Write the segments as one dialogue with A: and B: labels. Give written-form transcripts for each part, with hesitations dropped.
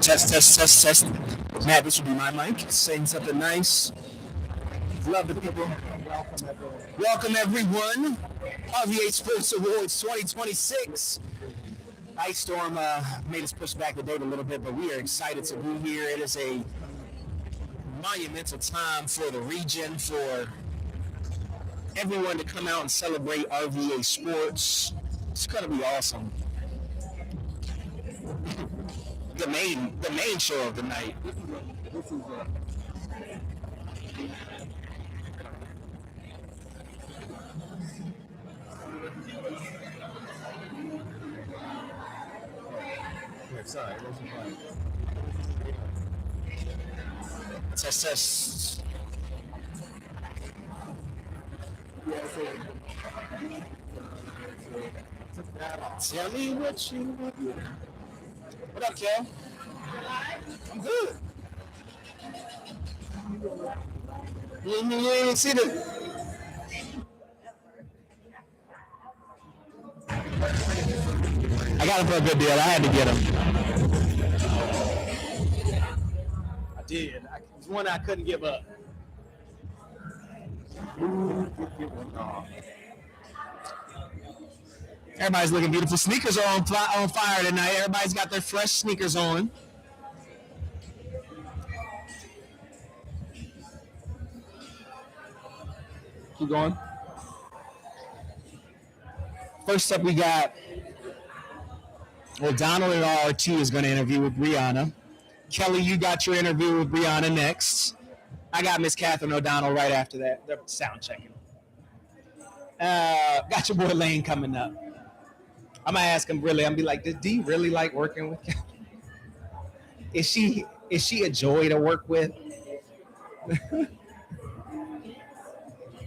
A: Test, test, test, test. Matt, this would be my mic. Saying something nice. Love the people. Welcome, everyone. RVA Sports Awards 2026. Ice Storm made us push back the date a little bit, but we are excited to be here. It is a monumental time for the region, for everyone to come out and celebrate RVA Sports. It's going to be awesome. The main show of the night. This is sorry, it wasn't fun. Test, test. Tell me what you want. What up, Kel? I'm good. You didn't see the. I got him for a good deal. I had to get him.
B: I did. It's one I couldn't give up.
A: Everybody's looking beautiful. Sneakers are on fire tonight. Everybody's got their fresh sneakers on. Keep going. First up, we got, well, Donald and RT is going to interview with Briana. Kelli, you got your interview with Briana next. I got Miss Catherine O'Donnell right after that. They're sound checking. Got your boy Lane coming up. I'm going to ask him really, I'm going to be like, do you really like working with Kelli? Is she a joy to work with?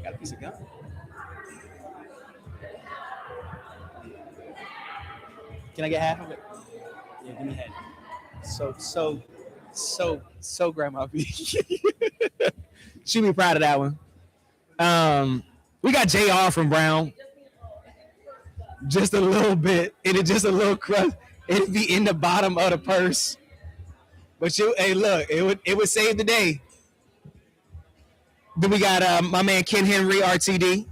A: Got a piece of gum. Can I get half of it? Yeah, give me half. So Grandma B. She'll be proud of that one. We got JR from Brown. Just a little bit. It'd just a little crust. It'd be in the bottom of the purse. But hey, look, it would save the day. Then we got my man Ken Henry, RTD.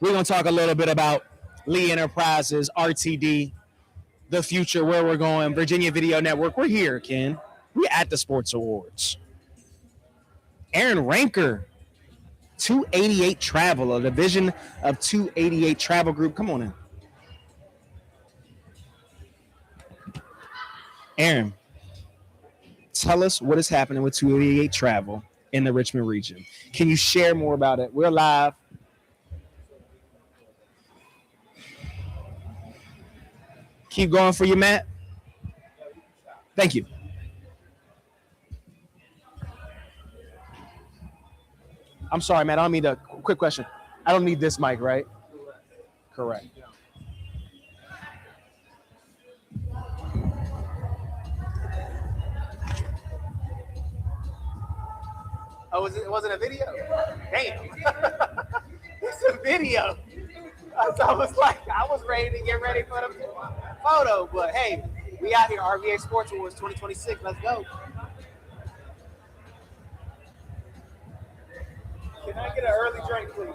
A: We're going to talk a little bit about Lee Enterprises, RTD, the future, where we're going, Virginia Video Network. We're here, Ken. We're at the Sports Awards. Aaron Ranker, 288 Travel, a division of 288 Travel Group. Come on in. Aaron, tell us what is happening with 288 Travel in the Richmond region. Can you share more about it? We're live. Keep going for you, Matt. Thank you. I'm sorry, Matt. I don't mean to. Quick question. I don't need this mic, right? Correct. Oh, it wasn't a video? Damn. It's a video. I was ready to get ready for the photo, but hey, we out here, RVA Sports Awards 2026. Let's go. Can I get an early drink, please?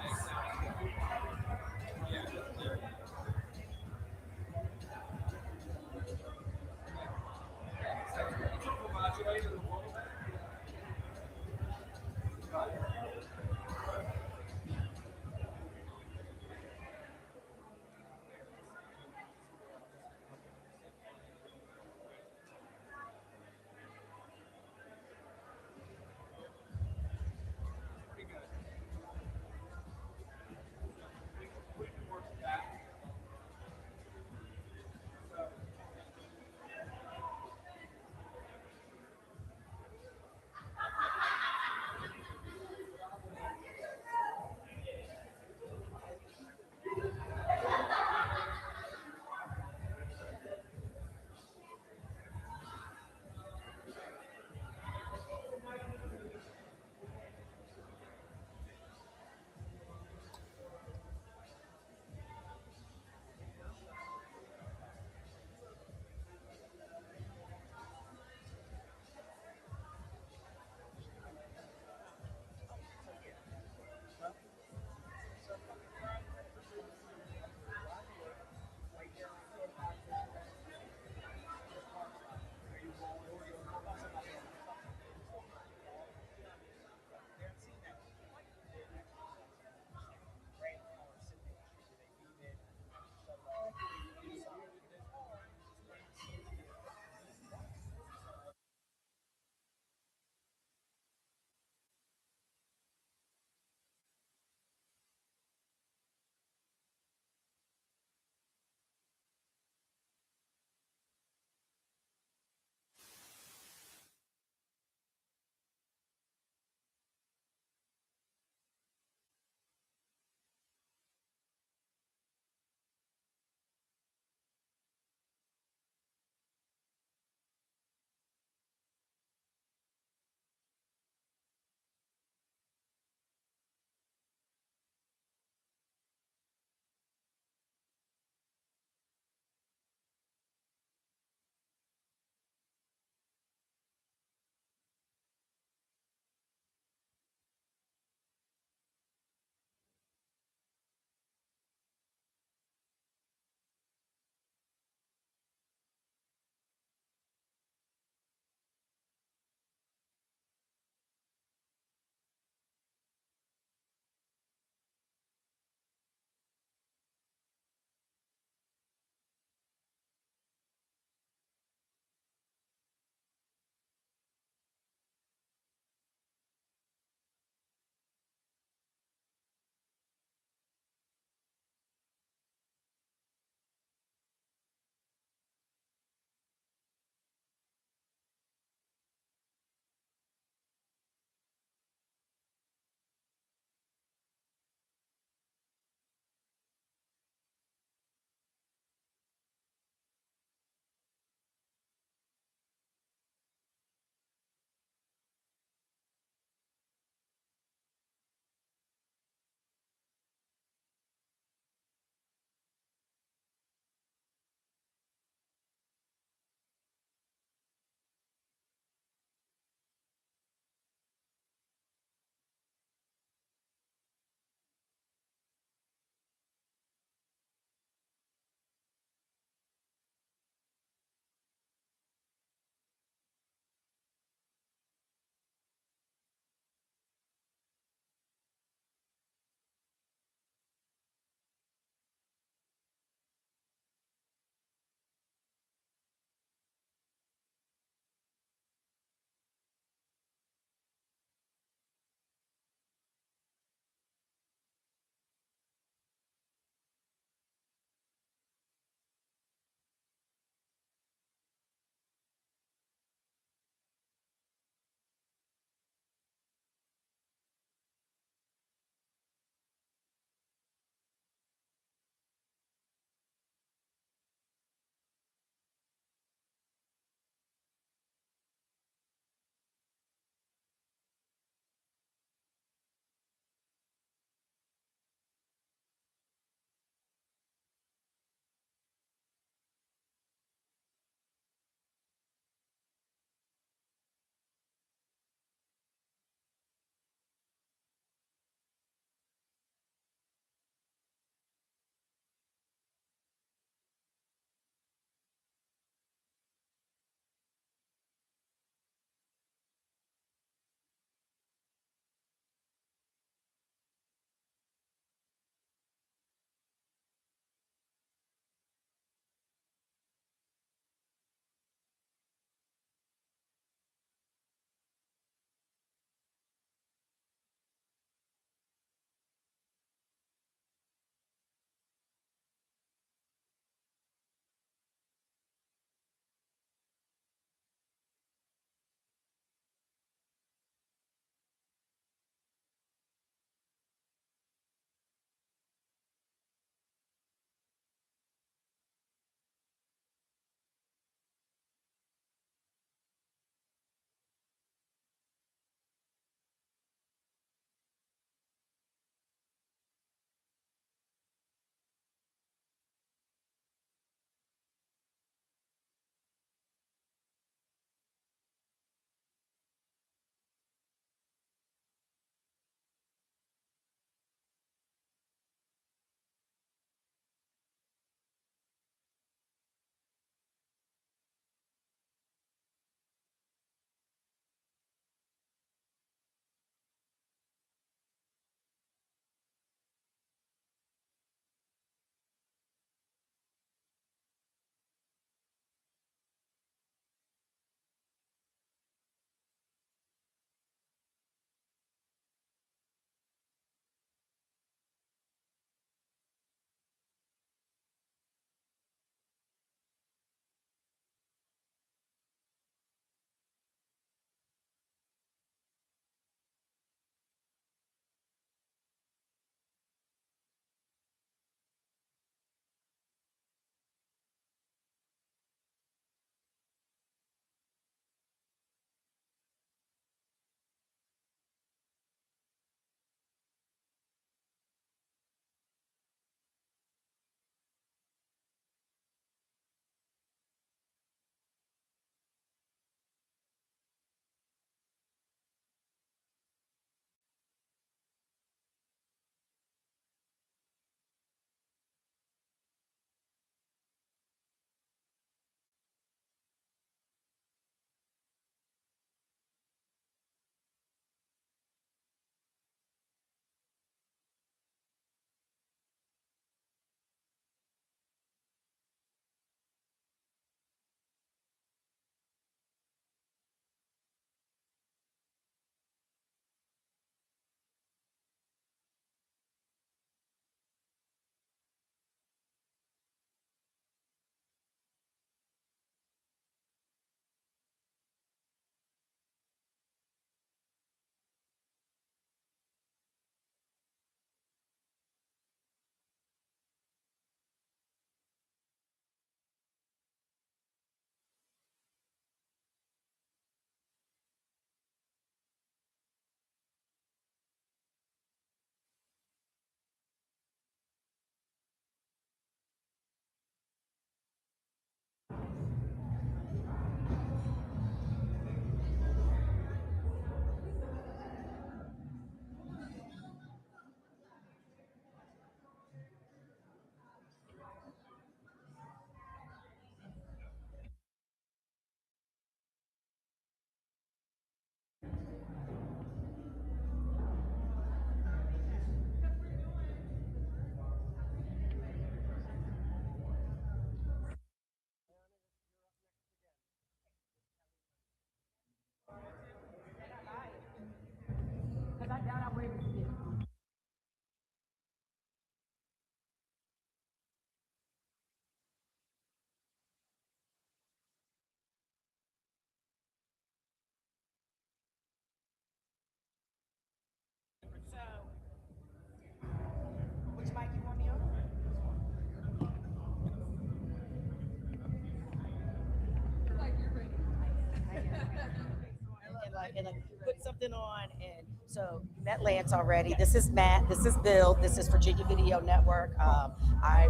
C: and put something on. And so you met Lance already. This is Matt. This is Bill. This is Virginia Video Network. I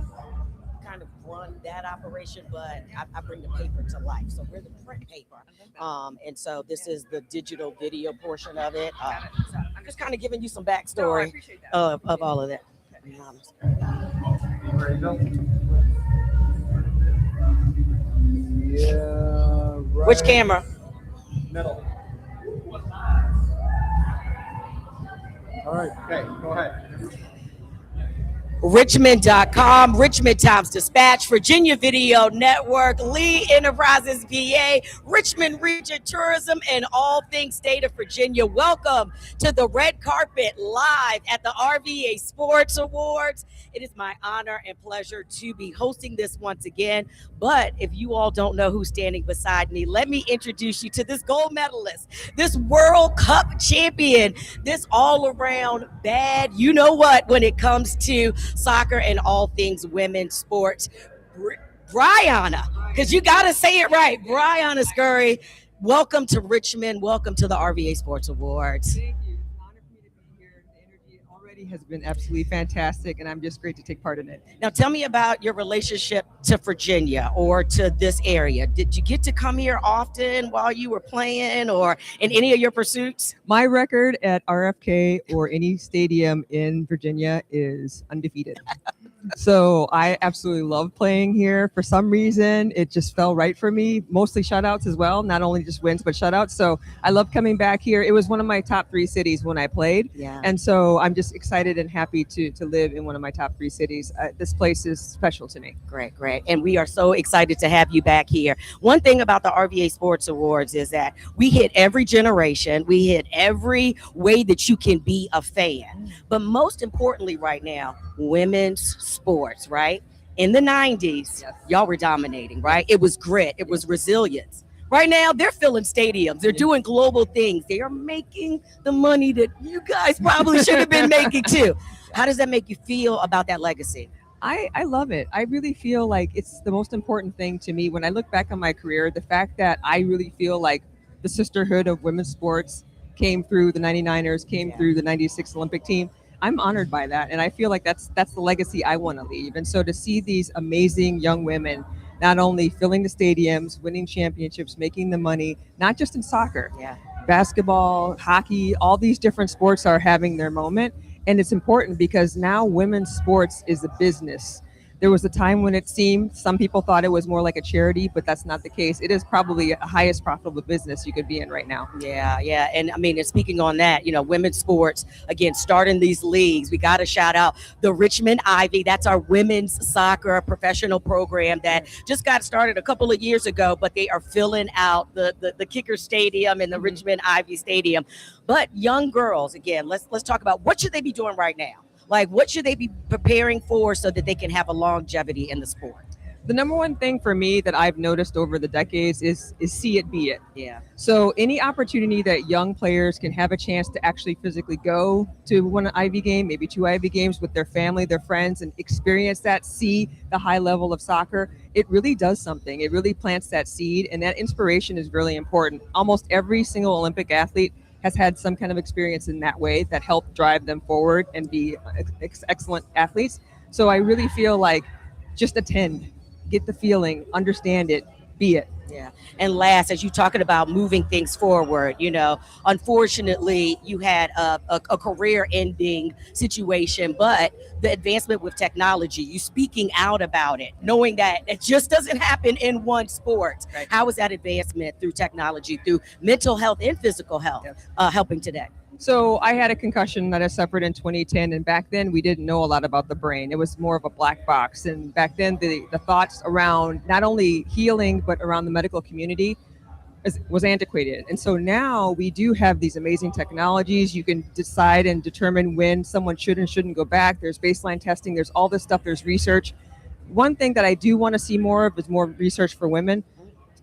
C: kind of run that operation, but I bring the paper to life. So we're the print paper. And so this is the digital video portion of it. So I'm just kind of giving you some backstory of all of that.
D: Ready, Bill? Yeah. Right.
C: Which camera?
D: Middle. All right. Okay, go ahead.
C: Richmond.com, Richmond Times Dispatch, Virginia Video Network, Lee Enterprises VA, Richmond Region Tourism, and all things state of Virginia. Welcome to the red carpet live at the RVA Sports Awards. It is my honor and pleasure to be hosting this once again. But if you all don't know who's standing beside me, let me introduce you to this gold medalist, this World Cup champion, this all-around bad, you know what, when it comes to soccer and all things women's sports. Briana, because you got to say it right. Briana Scurry, welcome to Richmond. Welcome to the RVA Sports Awards.
E: Thank you. It's an honor for me to be here. The energy already has been absolutely fantastic, and I'm just great to take part in it.
C: Now, tell me about your relationship to Virginia or to this area. Did you get to come here often while you were playing or in any of your pursuits?
E: My record at RFK or any stadium in Virginia is undefeated. So I absolutely love playing here. For some reason, it just fell right for me. Mostly shutouts as well, not only just wins, but shutouts. So I love coming back here. It was one of my top 3 cities when I played.
C: Yeah.
E: And so I'm just excited and happy to live in one of my top 3 cities. This place is special to me.
C: Great. And we are so excited to have you back here. One thing about the RVA Sports Awards is that we hit every generation. We hit every way that you can be a fan. But most importantly right now, women's sports, right? In the 90s,
E: Yes.
C: y'all were dominating, right? It was grit. It was resilience. Right now, they're filling stadiums. They're doing global things. They are making the money that you guys probably should have been making too. How does that make you feel about that legacy?
E: I love it. I really feel like it's the most important thing to me when I look back on my career. The fact that I really feel like the sisterhood of women's sports came through the 99ers, came through the 96 Olympic team. I'm honored by that. And I feel like that's the legacy I want to leave. And so to see these amazing young women not only filling the stadiums, winning championships, making the money, not just in soccer, basketball, hockey, all these different sports are having their moment. And it's important because now women's sports is a business. There was a time when it seemed some people thought it was more like a charity, but that's not the case. It is probably the highest profitable business you could be in right now.
C: Yeah. And I mean, and speaking on that, women's sports, again, starting these leagues, we got to shout out the Richmond Ivy. That's our women's soccer professional program that just got started a couple of years ago, but they are filling out the Kicker Stadium and the Richmond Ivy Stadium. But young girls, again, let's talk about what should they be doing right now? Like, what should they be preparing for so that they can have a longevity in the sport?
E: The number one thing for me that I've noticed over the decades is see it, be it.
C: Yeah.
E: So any opportunity that young players can have a chance to actually physically go to one Ivy game, maybe 2 Ivy games with their family, their friends, and experience that, see the high level of soccer, it really does something. It really plants that seed, and that inspiration is really important. Almost every single Olympic athlete has had some kind of experience in that way that helped drive them forward and be excellent athletes. So I really feel like just attend, get the feeling, understand it, be it.
C: Yeah. And last, as you're talking about moving things forward, unfortunately, you had a career-ending situation, but the advancement with technology, you speaking out about it, knowing that it just doesn't happen in one sport.
E: Right.
C: How is that advancement through technology, through mental health and physical health, helping today?
E: So I had a concussion that I suffered in 2010, and back then we didn't know a lot about the brain. It was more of a black box. And back then the thoughts around not only healing, but around the medical community was antiquated. And so now we do have these amazing technologies. You can decide and determine when someone should and shouldn't go back. There's baseline testing, there's all this stuff, there's research. One thing that I do want to see more of is more research for women.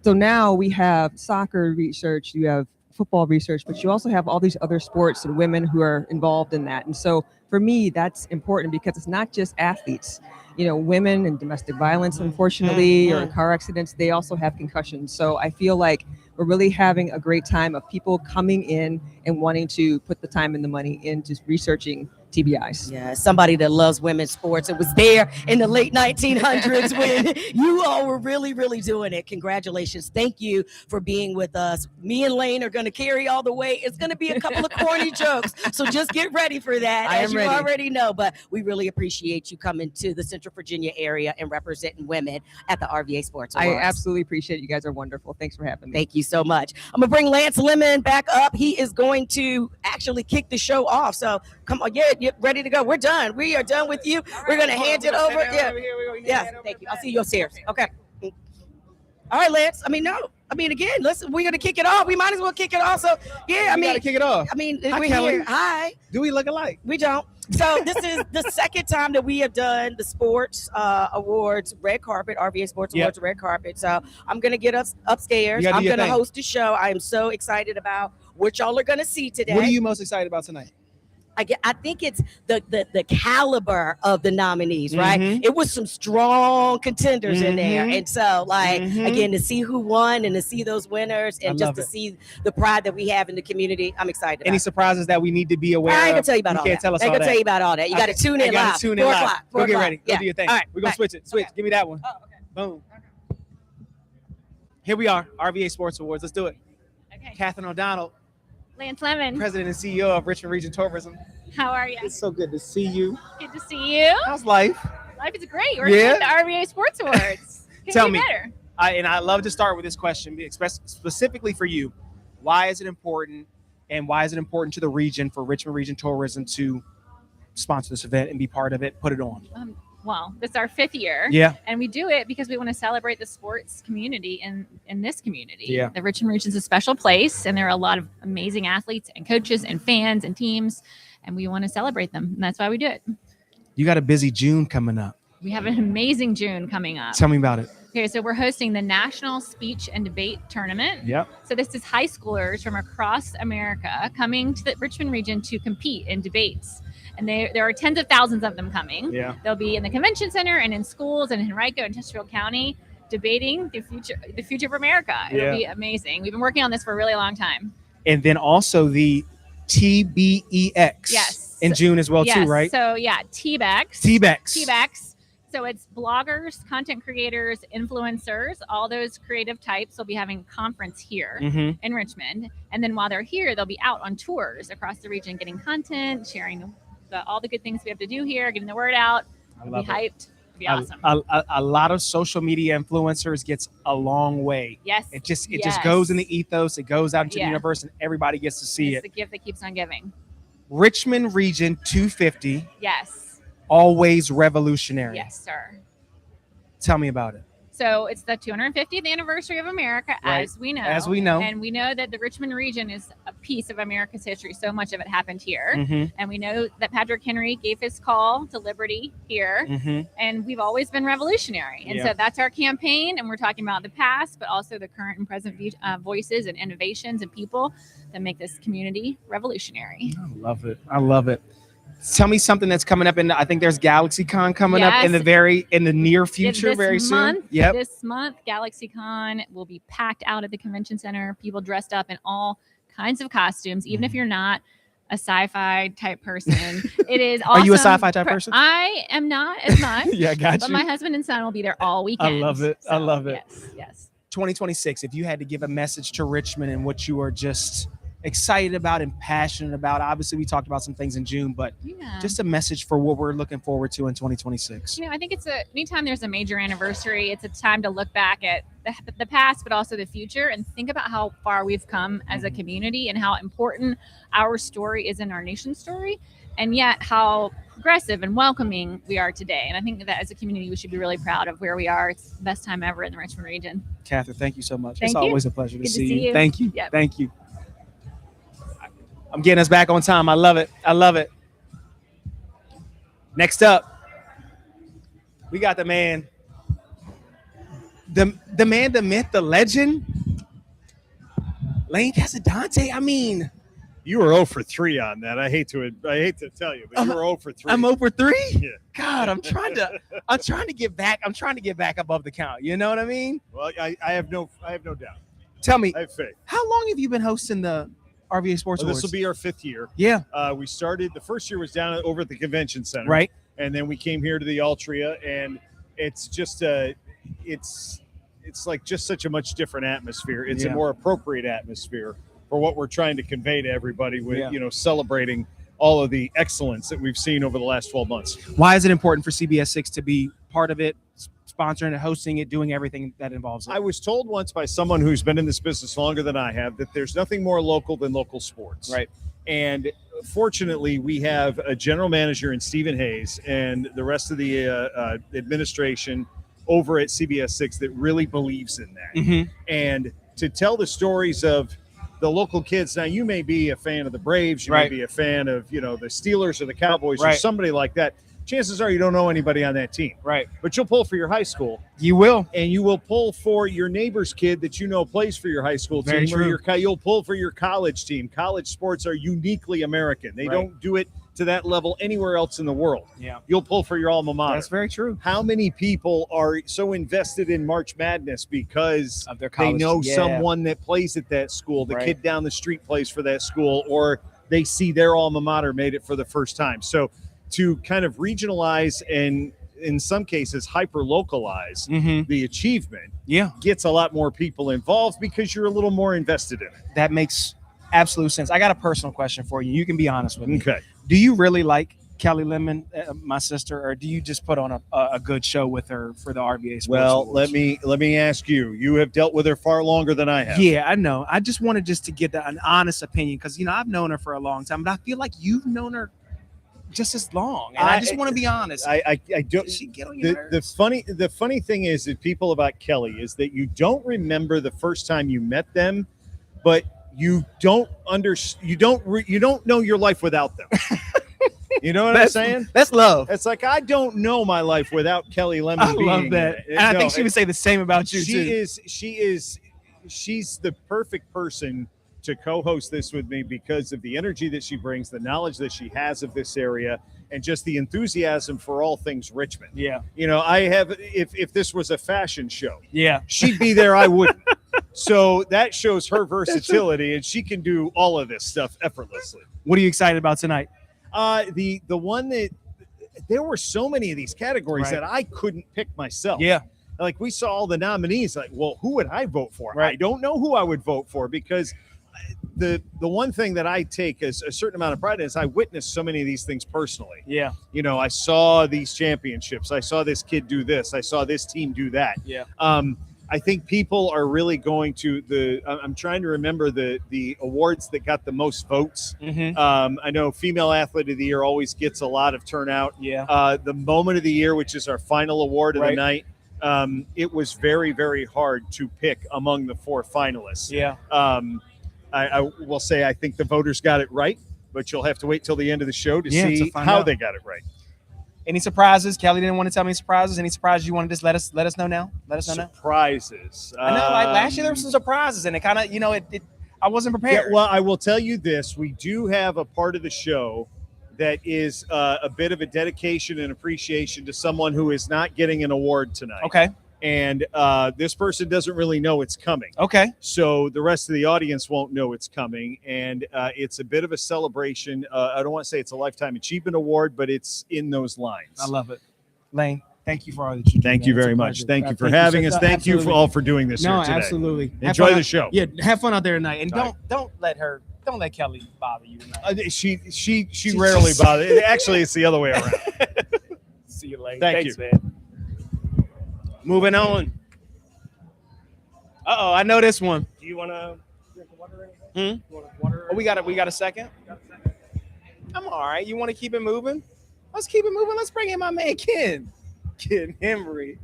E: So now we have soccer research, you have football research, but you also have all these other sports and women who are involved in that. And so for me, that's important because it's not just athletes. women and domestic violence, unfortunately, or car accidents, they also have concussions. So I feel like we're really having a great time of people coming in and wanting to put the time and the money into researching TBIs.
C: Yeah, somebody that loves women's sports. It was there in the late 1900s when you all were really, really doing it. Congratulations. Thank you for being with us. Me and Lane are going to carry all the way. It's going to be a couple of corny jokes, so just get ready for that, as you already know. But we really appreciate you coming to the Central Virginia area and representing women at the RVA Sports Awards.
E: I absolutely appreciate it. You guys are wonderful. Thanks for having me.
C: Thank you so much. I'm going to bring Lance Lemon back up. He is going to actually kick the show off. So come on, you're ready to go. We're done. We are done with you. We're going to hand it over. Yes, thank you. I'll see you upstairs. Okay. All right, Lance. Again, listen, we're going to kick it off. We might as well kick it off. So, yeah,
B: gotta kick it off.
C: we're
B: Kelli.
C: here. Hi.
B: Do we look alike?
C: We don't. So this is the second time that we have done the sports awards, red carpet, RVA Sports Awards, red carpet. So I'm going to get us upstairs. I'm going to host a show. I am so excited about what y'all are going to see today.
B: What are you most excited about tonight?
C: I think it's the caliber of the nominees, right? It was some strong contenders in there. And so, again, to see who won and to see those winners and just to see the pride that we have in the community, I'm excited about.
B: Any surprises that we need to be aware of?
C: I ain't going to tell you about all that.
B: You can't tell us
C: I ain't
B: all
C: going to tell you about all that. You got to tune in live. 4 o'clock.
B: Go get ready. Go do your thing.
C: All right.
B: We're going to switch it. Switch. Give me that one.
C: Oh, okay.
B: Boom. Here we are, RVA Sports Awards. Let's do it.
F: Okay.
B: Catherine O'Donnell,
F: Lance Lemon.
B: President and CEO of Richmond Region Tourism.
F: How are you?
B: It's so good to see you.
F: Good to see you.
B: How's life?
F: Life is great. We're
B: Yeah?
F: at the RVA Sports Awards.
B: Tell
F: be
B: me.
F: better.
B: I love to start with this question, specifically for you. Why is it important, and why is it important to the region for Richmond Region Tourism to sponsor this event and be part of it, put it on?
F: Well, this is our 5th year.
B: Yeah.
F: And we do it because we want to celebrate the sports community in this community.
B: Yeah.
F: The Richmond region is a special place, and there are a lot of amazing athletes and coaches and fans and teams, and we want to celebrate them. And that's why we do it.
B: You got a busy June coming up.
F: We have an amazing June coming up.
B: Tell me about it.
F: Okay, so we're hosting the National Speech and Debate Tournament.
B: Yep.
F: So this is high schoolers from across America coming to the Richmond region to compete in debates. And there are tens of thousands of them coming.
B: Yeah.
F: They'll be in the convention center and in schools and in Henrico and Chesterfield County debating the future of America. It'll be amazing. We've been working on this for a really long time.
B: And then also the TBEX in June as well, too, right?
F: So TBEX. TBEX. So it's bloggers, content creators, influencers, all those creative types will be having a conference here in Richmond. And then while they're here, they'll be out on tours across the region, getting content, sharing all the good things we have to do here, getting the word out.
B: I love
F: be hyped. It'll be awesome.
B: A lot of social media influencers gets a long way.
F: Yes.
B: It just goes in the ethos. It goes out into the universe, and everybody gets to see
F: it's
B: it.
F: the gift that keeps on giving.
B: Richmond Region 250.
F: Yes.
B: Always revolutionary.
F: Yes, sir.
B: Tell me about it.
F: So it's the 250th anniversary of America, as we know.
B: As we know.
F: And we know that the Richmond region is a piece of America's history. So much of it happened here. And we know that Patrick Henry gave his call to liberty here. And we've always been revolutionary. And so that's our campaign. And we're talking about the past, but also the current and present voices and innovations and people that make this community revolutionary.
B: I love it. I love it. Tell me something that's coming up, and I think there's GalaxyCon coming up in the near future, very soon.
F: This month, GalaxyCon will be packed out at the convention center. People dressed up in all kinds of costumes, even if you're not a sci-fi type person. It is awesome.
B: Are you a sci-fi type person?
F: I am not as much.
B: Yeah, got you.
F: But my husband and son will be there all weekend.
B: I love it.
F: So,
B: I love it.
F: Yes.
B: 2026. If you had to give a message to Richmond and what you are just excited about and passionate about, obviously we talked about some things in June, but just a message for what we're looking forward to in 2026.
F: I think anytime there's a major anniversary, it's a time to look back at the past, but also the future, and think about how far we've come as a community and how important our story is in our nation's story, and yet how progressive and welcoming we are today. And I think that as a community, we should be really proud of where we are. It's the best time ever in the Richmond region.
B: Catherine, thank you so much.
F: Thank
B: it's
F: you.
B: Always a pleasure to see
F: you.
B: Thank you.
F: Yep.
B: Thank you. I'm getting us back on time. I love it. I love it. Next up, we got the man, the man, the myth, the legend, Lane Casadonte. I mean,
D: You were 0 for 3 on that. I hate to tell you, but you were 0 for 3.
B: I'm 0 for 3?
D: Yeah.
B: God, I'm trying to get back. I'm trying to get back above the count. You know what I mean?
D: Well, I have no doubt.
B: Tell me,
D: I have faith.
B: how long have you been hosting the RVA Sports Awards?
D: This will be our 5th year.
B: Yeah.
D: We started, the first year was down over at the convention center.
B: Right.
D: And then we came here to the Altria, and it's just it's like just such a much different atmosphere. It's a more appropriate atmosphere for what we're trying to convey to everybody with, celebrating all of the excellence that we've seen over the last 12 months.
B: Why is it important for CBS 6 to be part of it, sponsoring it, hosting it, doing everything that involves it?
D: I was told once by someone who's been in this business longer than I have that there's nothing more local than local sports.
B: Right.
D: And fortunately, we have a general manager in Stephen Hayes and the rest of the administration over at CBS 6 that really believes in that.
B: Mm-hmm.
D: And to tell the stories of the local kids. Now, you may be a fan of the Braves. You may be a fan of, the Steelers or the Cowboys or somebody like that. Chances are you don't know anybody on that team.
B: Right.
D: But you'll pull for your high school.
B: You will.
D: And you will pull for your neighbor's kid that plays for your high school
B: Very
D: team.
B: true.
D: Or you'll pull for your college team. College sports are uniquely American. They don't do it to that level anywhere else in the world.
B: Yeah.
D: You'll pull for your alma mater.
B: That's very true.
D: How many people are so invested in March Madness because
B: of their
D: they
B: college,
D: know someone that plays at that school, the kid down the street plays for that school, or they see their alma mater made it for the first time. So to kind of regionalize and in some cases hyper-localize the achievement gets a lot more people involved because you're a little more invested in it.
B: That makes absolute sense. I got a personal question for you. You can be honest with me.
D: Okay.
B: Do you really like Kelli Lemon, my sister, or do you just put on a good show with her for the RVA Sports Awards?
D: let me ask you. You have dealt with her far longer than I have.
B: Yeah, I know. I just wanted to get an honest opinion because I've known her for a long time, but I feel like you've known her just as long. And I just want to be honest.
D: I don't.
B: Does she get on your nerves?
D: The funny thing is that people about Kelli is that you don't remember the first time you met them, but you don't know your life without them. You know what I'm saying?
B: That's love.
D: It's like, I don't know my life without Kelli Lemon.
B: I love that. And I think she would say the same about you too.
D: She's the perfect person to co-host this with me because of the energy that she brings, the knowledge that she has of this area, and just the enthusiasm for all things Richmond.
B: Yeah.
D: I have, if this was a fashion show, she'd be there, I wouldn't. So that shows her versatility, and she can do all of this stuff effortlessly.
B: What are you excited about tonight?
D: The one that there were so many of these categories that I couldn't pick myself.
B: Yeah.
D: Like we saw all the nominees, like, well, who would I vote for?
B: Right.
D: I don't know who I would vote for because the one thing that I take as a certain amount of pride in is I witnessed so many of these things personally.
B: Yeah.
D: I saw these championships. I saw this kid do this. I saw this team do that.
B: Yeah.
D: I think people are really going to I'm trying to remember the awards that got the most votes. I know Female Athlete of the Year always gets a lot of turnout.
B: Yeah.
D: The Moment of the Year, which is our final award of the night, it was very, very hard to pick among the 4 finalists.
B: Yeah.
D: I will say I think the voters got it right, but you'll have to wait till the end of the show to see how they got it right.
B: Any surprises? Kelli didn't want to tell me surprises. Any surprises you want to just let us know now? Let us know now.
D: Surprises.
B: I know, like last year there were some surprises, and it kind of, I wasn't prepared.
D: Yeah, well, I will tell you this: we do have a part of the show that is a bit of a dedication and appreciation to someone who is not getting an award tonight.
B: Okay.
D: And this person doesn't really know it's coming.
B: Okay.
D: So the rest of the audience won't know it's coming. And it's a bit of a celebration. I don't want to say it's a Lifetime Achievement Award, but it's in those lines.
B: I love it. Lane, thank you for all that you do.
D: Thank you very much. Thank you for having us. Thank you for all for doing this here today.
B: Absolutely.
D: Enjoy the show.
B: Yeah, have fun out there tonight. And don't let Kelli bother you tonight.
D: She rarely bothers. Actually, it's the other way around.
B: See you later.
D: Thanks,
B: man. Moving on. I know this one.
G: Do you want to drink water or anything? You want water?
B: Oh, we got a second? I'm all right. You want to keep it moving? Let's keep it moving. Let's bring in my man Ken Henry.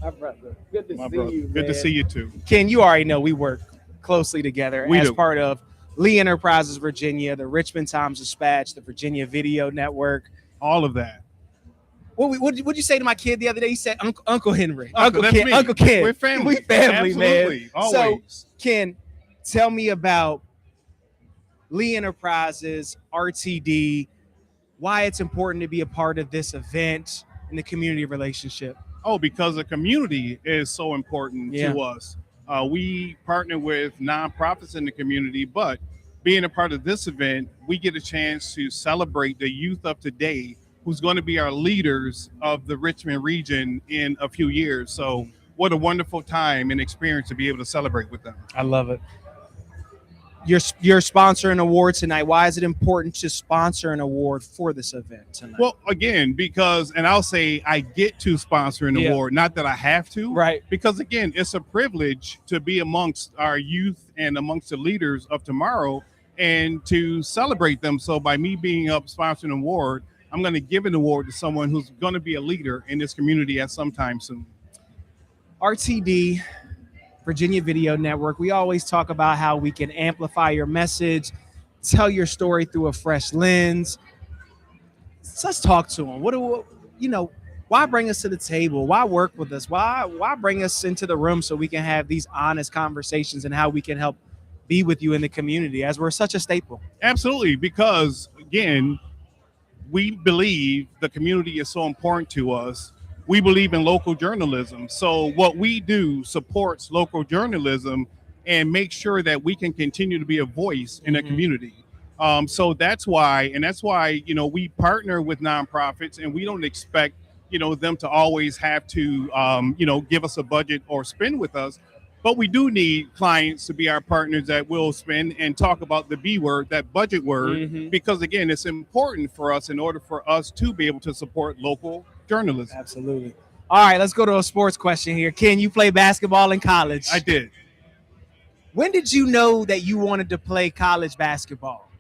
B: My brother. Good to see you, man.
G: Good to see you too.
B: Ken, you already know we work closely together as part of Lee Enterprises Virginia, the Richmond Times-Dispatch, the Virginia Video Network.
G: All of that.
B: What'd you say to my kid the other day? He said, Uncle Henry.
G: Uncle Ken.
B: Uncle Ken.
G: We're family.
B: We family,
G: Absolutely.
B: man.
G: Always.
B: So, Ken, tell me about Lee Enterprises, RTD, why it's important to be a part of this event and the community relationship.
G: Oh, because the community is so important to us. We partner with nonprofits in the community, but being a part of this event, we get a chance to celebrate the youth of today who's going to be our leaders of the Richmond region in a few years. So what a wonderful time and experience to be able to celebrate with them.
B: I love it. You're sponsoring an award tonight. Why is it important to sponsor an award for this event tonight?
G: Well, again, because, and I'll say I get to sponsor an award, not that I have to.
B: Right.
G: Because, again, it's a privilege to be amongst our youth and amongst the leaders of tomorrow and to celebrate them. So by me being up sponsoring an award, I'm going to give an award to someone who's going to be a leader in this community at some time soon.
B: RTD, Virginia Video Network, we always talk about how we can amplify your message, tell your story through a fresh lens. So let's talk to them. Why bring us to the table? Why work with us? Why bring us into the room so we can have these honest conversations and how we can help be with you in the community, as we're such a staple?
G: Absolutely, because, again, we believe the community is so important to us. We believe in local journalism. So what we do supports local journalism and make sure that we can continue to be a voice in the community. So that's why, we partner with nonprofits, and we don't expect, them to always have to, give us a budget or spend with us. But we do need clients to be our partners that will spend and talk about the B word, that budget word, because, again, it's important for us in order for us to be able to support local journalism.
B: Absolutely. All right, let's go to a sports question here. Ken, you played basketball in college.
G: I did.
B: When did you know that you wanted to play college basketball?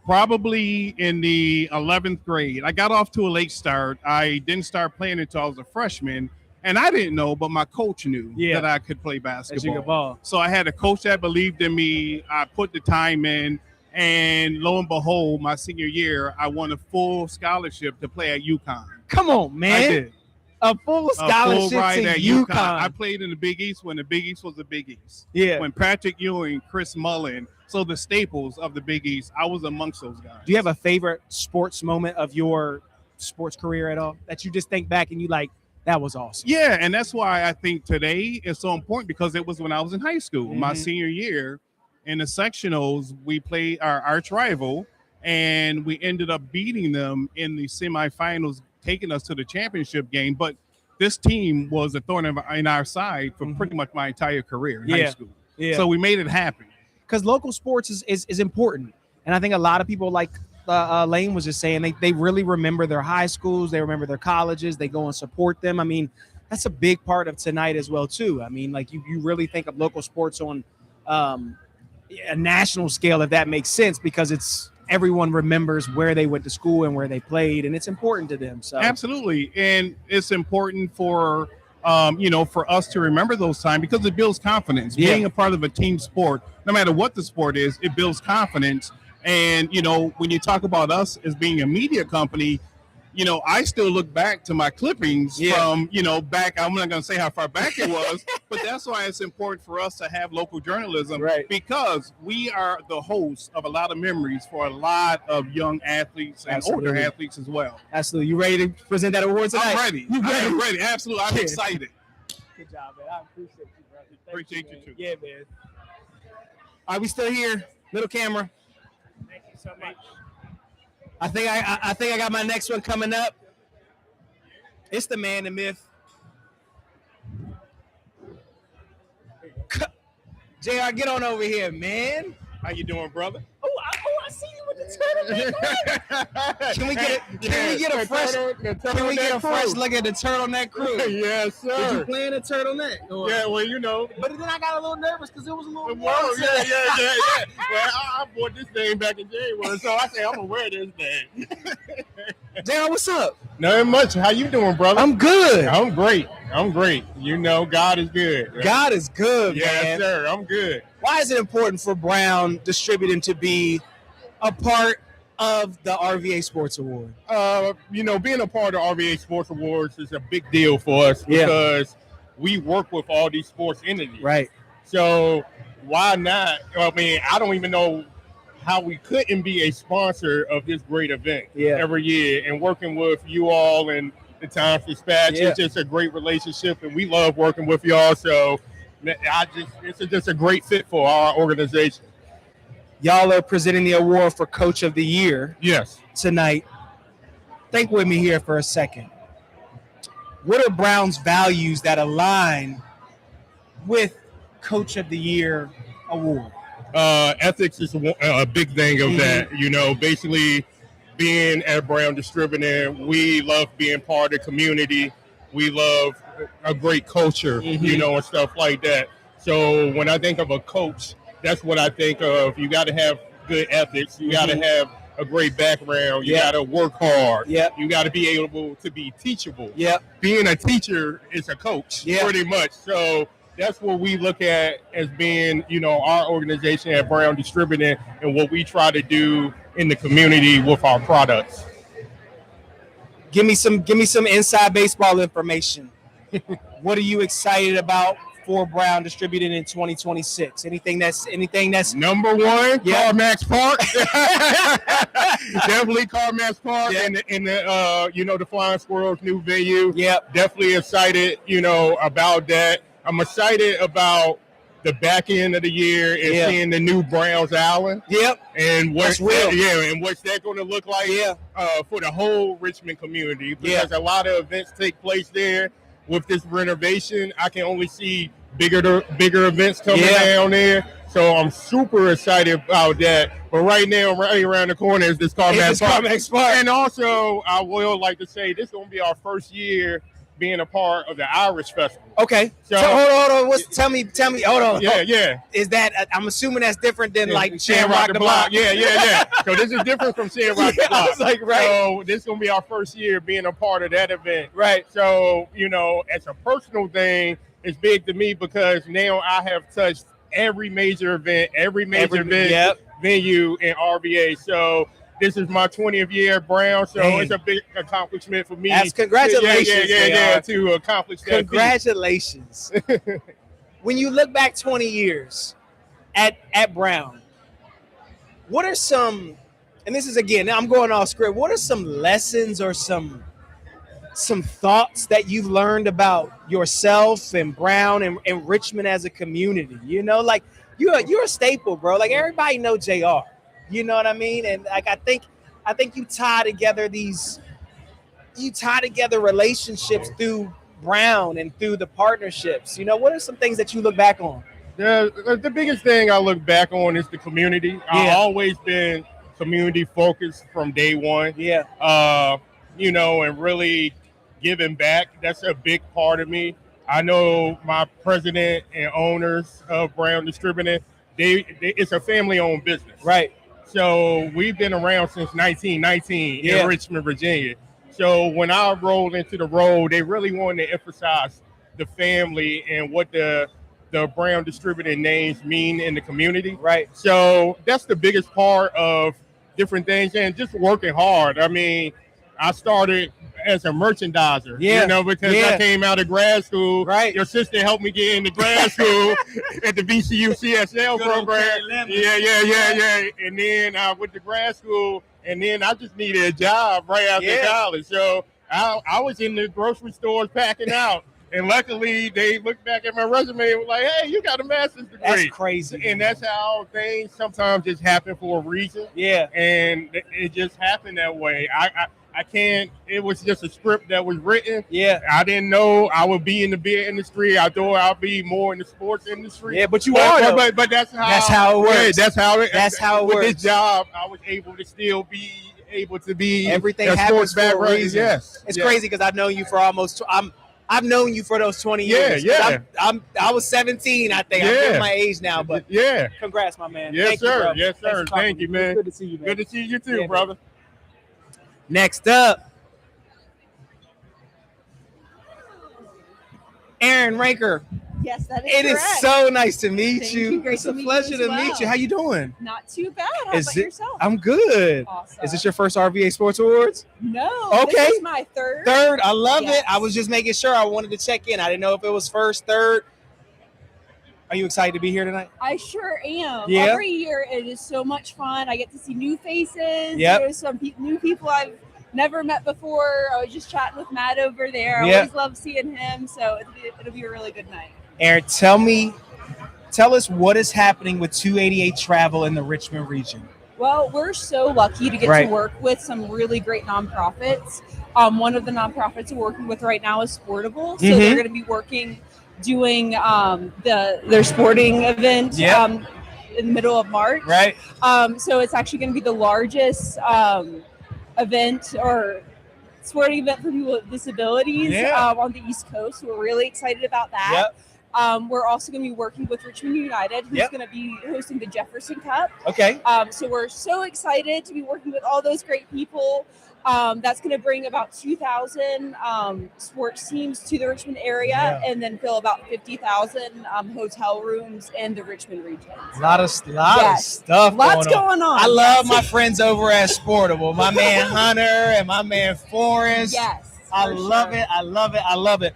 G: Probably in the 11th grade. I got off to a late start. I didn't start playing until I was a freshman. And I didn't know, but my coach knew that I could play basketball. So I had a coach that believed in me. I put the time in. And lo and behold, my senior year, I won a full scholarship to play at UConn.
B: Come on, man.
G: I did.
B: A full scholarship
G: full ride
B: to
G: at
B: UConn.
G: I played in the Big East when the Big East was the Big East.
B: Yeah.
G: When Patrick Ewing, Chris Mullin, so the staples of the Big East, I was amongst those guys.
B: Do you have a favorite sports moment of your sports career at all that you just think back and you like, that was awesome?
G: Yeah, and that's why I think today is so important, because it was when I was in high school, my senior year. In the sectionals, we played our arch rival, and we ended up beating them in the semifinals, taking us to the championship game. But this team was a thorn in our side for pretty much my entire career in high school. Yeah. So we made it happen.
B: Because local sports is important. And I think a lot of people, like Lane was just saying, they really remember their high schools, they remember their colleges, they go and support them. I mean, that's a big part of tonight as well, too. I mean, like you really think of local sports on a national scale, if that makes sense, because it's everyone remembers where they went to school and where they played, and it's important to them. So
G: absolutely, and it's important for for us to remember those times, because it builds confidence. Being a part of a team sport, no matter what the sport is, it builds confidence. And when you talk about us as being a media company, I still look back to my clippings from, back. I'm not going to say how far back it was, but that's why it's important for us to have local journalism, because we are the host of a lot of memories for a lot of young athletes and older athletes as well.
B: Absolutely. You ready to present that award tonight?
G: I'm ready. I'm ready. Absolutely. I'm excited.
B: Good job, man. I appreciate you, brother.
G: Appreciate you too.
B: Yeah, man. Are we still here? Little camera. Thank you so much. I think I got my next one coming up. It's the man, the myth. JR, get on over here, man.
G: How you doing, brother?
B: I see you with the turtleneck. Can we get a fresh look at the turtleneck crew?
G: Yes, sir.
B: Did you plan a turtleneck? Or?
G: Yeah, well,
B: But then I got a little nervous because it was a little warm.
G: Whoa, yeah. Well, I bought this thing back in January, so I say I'm gonna wear this thing.
B: JR, what's up?
G: Nothing much. How you doing, brother?
B: I'm good.
G: I'm great. God is good. Right?
B: God is good, man.
G: Yes, sir. I'm good.
B: Why is it important for Brown Distributing to be a part of the RVA Sports Award?
G: Being a part of RVA Sports Awards is a big deal for us because we work with all these sports entities.
B: Right.
G: So why not? I mean, I don't even know
H: how we couldn't be a sponsor of this great event every year, and working with you all and the Times Dispatch is just a great relationship, and we love working with y'all. So it's just a great fit for our organization.
A: Y'all are presenting the award for Coach of the Year.
H: Yes.
A: Tonight. Think with me here for a second. What are Brown's values that align with Coach of the Year award?
H: Ethics is a big thing of that. You know, basically being at Brown Distributing, we love being part of the community. We love a great culture, you know, and stuff like that. So when I think of a coach, that's what I think of. You got to have good ethics. You got to have a great background. You got to work hard. You got to be able to be teachable. Being a teacher is a coach, pretty much. So that's what we look at as being, you know, our organization at Brown Distributing and what we try to do in the community with our products.
A: Give me some inside baseball information. What are you excited about for Brown Distributing in 2026? Anything that's
H: number one? CarMax Park. Definitely CarMax Park and the you know, the Flying Squirrels new venue. Definitely excited, you know, about that. I'm excited about the back end of the year and seeing the new Browns Island. And what's and what's that going to look like for the whole Richmond community, because a lot of events take place there. With this renovation, I can only see bigger events coming down there. So I'm super excited about that. But right now, right around the corner is this CarMax Park. And also, I will like to say this is going to be our first year being a part of the Irish Festival.
A: Okay. So hold on. Tell me. Hold on.
H: Yeah.
A: Is that? I'm assuming that's different than like
H: Shamrock the Block. Yeah. So this is different from Shamrock the Block.
A: I was like, right.
H: So this is gonna be our first year being a part of that event.
A: Right.
H: So, you know, as a personal thing, it's big to me because now I have touched every major event, every event venue in RVA. So this is my 20th year at Brown, so it's a big accomplishment for me.
A: That's congratulations.
H: To accomplish that.
A: Congratulations. When you look back 20 years at Brown, what are some, and this is again, I'm going off script, what are some lessons or some thoughts that you've learned about yourself and Brown and Richmond as a community? You know, like you're a staple, bro. Like everybody know JR. You know what I mean? And like I think you tie together relationships through Brown and through the partnerships. You know, what are some things that you look back on?
H: The biggest thing I look back on is the community. I've always been community focused from day one. You know, and really giving back. That's a big part of me. I know my president and owners of Brown Distributing, it's a family-owned business.
A: Right.
H: So we've been around since 1919 in Richmond, Virginia. So when I rolled into the role, they really wanted to emphasize the family and what the Brown Distributing names mean in the community.
A: Right.
H: So that's the biggest part of different things and just working hard. I mean, I started as a merchandiser, you know, because I came out of grad school.
A: Right.
H: Your sister helped me get into grad school at the VCU CSL program. Yeah. And then I went to grad school, and then I just needed a job right after college. So I was in the grocery stores packing out. And luckily, they looked back at my resume and were like, hey, you got a master's degree.
A: That's crazy.
H: And that's how things sometimes just happen for a reason.
A: Yeah.
H: And it just happened that way. I can't, it was just a script that was written.
A: Yeah.
H: I didn't know I would be in the beer industry. I thought I'd be more in the sports industry.
A: Yeah, but you are.
H: But that's how
A: it works.
H: Yeah, that's how it
A: works.
H: With this job, I was able to still be able to be
A: everything happens for a reason.
H: Yes.
A: It's crazy because I've known you for almost I've known you for those 20 years.
H: Yeah.
A: I was 17, I think. I'm getting my age now, but congrats, my man.
H: Yes,
A: Thank
H: sir.
A: You, bro.
H: Yes, sir. Thank you, man.
A: Good to see you, man.
H: Good to see you too, brother.
A: Man. Next up, Aaron Ranker.
I: Yes, that is
A: It
I: correct.
A: is so nice to meet
I: Thank
A: you.
I: you. Great
A: It's
I: to
A: a
I: meet you
A: pleasure
I: as
A: to
I: well.
A: meet you. How you doing?
I: Not too bad. How about yourself?
A: I'm good.
I: Awesome.
A: Is this your first RVA Sports Awards?
I: No.
A: Okay.
I: This is my third.
A: Third. I love
I: Yes.
A: it. I was just making sure. I wanted to check in. I didn't know if it was first, third.
B: Are you excited to be here tonight?
I: I sure am.
B: Yeah?
I: Every year it is so much fun. I get to see new faces.
B: Yep.
I: There's some new people I've never met before. I was just chatting with Matt over there. I
B: Yep.
I: always love seeing him. So it'll be a really good night.
B: Aaron, tell us what is happening with 288 Travel in the Richmond region.
I: Well, we're so lucky to get
B: Right.
I: to work with some really great nonprofits. One of the nonprofits we're working with right now is Sportable. So they're going to be doing their sporting event
B: Yep.
I: in the middle of March.
B: Right.
I: So it's actually going to be the largest event or sporting event for people with disabilities on the East Coast. So we're really excited about that.
B: Yep.
I: We're also going to be working with Richmond United, who's
B: Yep.
I: going to be hosting the Jefferson Cup.
B: Okay.
I: So we're so excited to be working with all those great people. That's going to bring about 2,000 sports teams to the Richmond area and then fill about 50,000 hotel rooms in the Richmond region.
B: A lot of stuff
I: Lots going on.
B: I love my friends over at Sportable. My man Hunter and my man Forrest.
I: Yes.
B: I
I: for
B: love
I: sure.
B: it. I love it. I love it.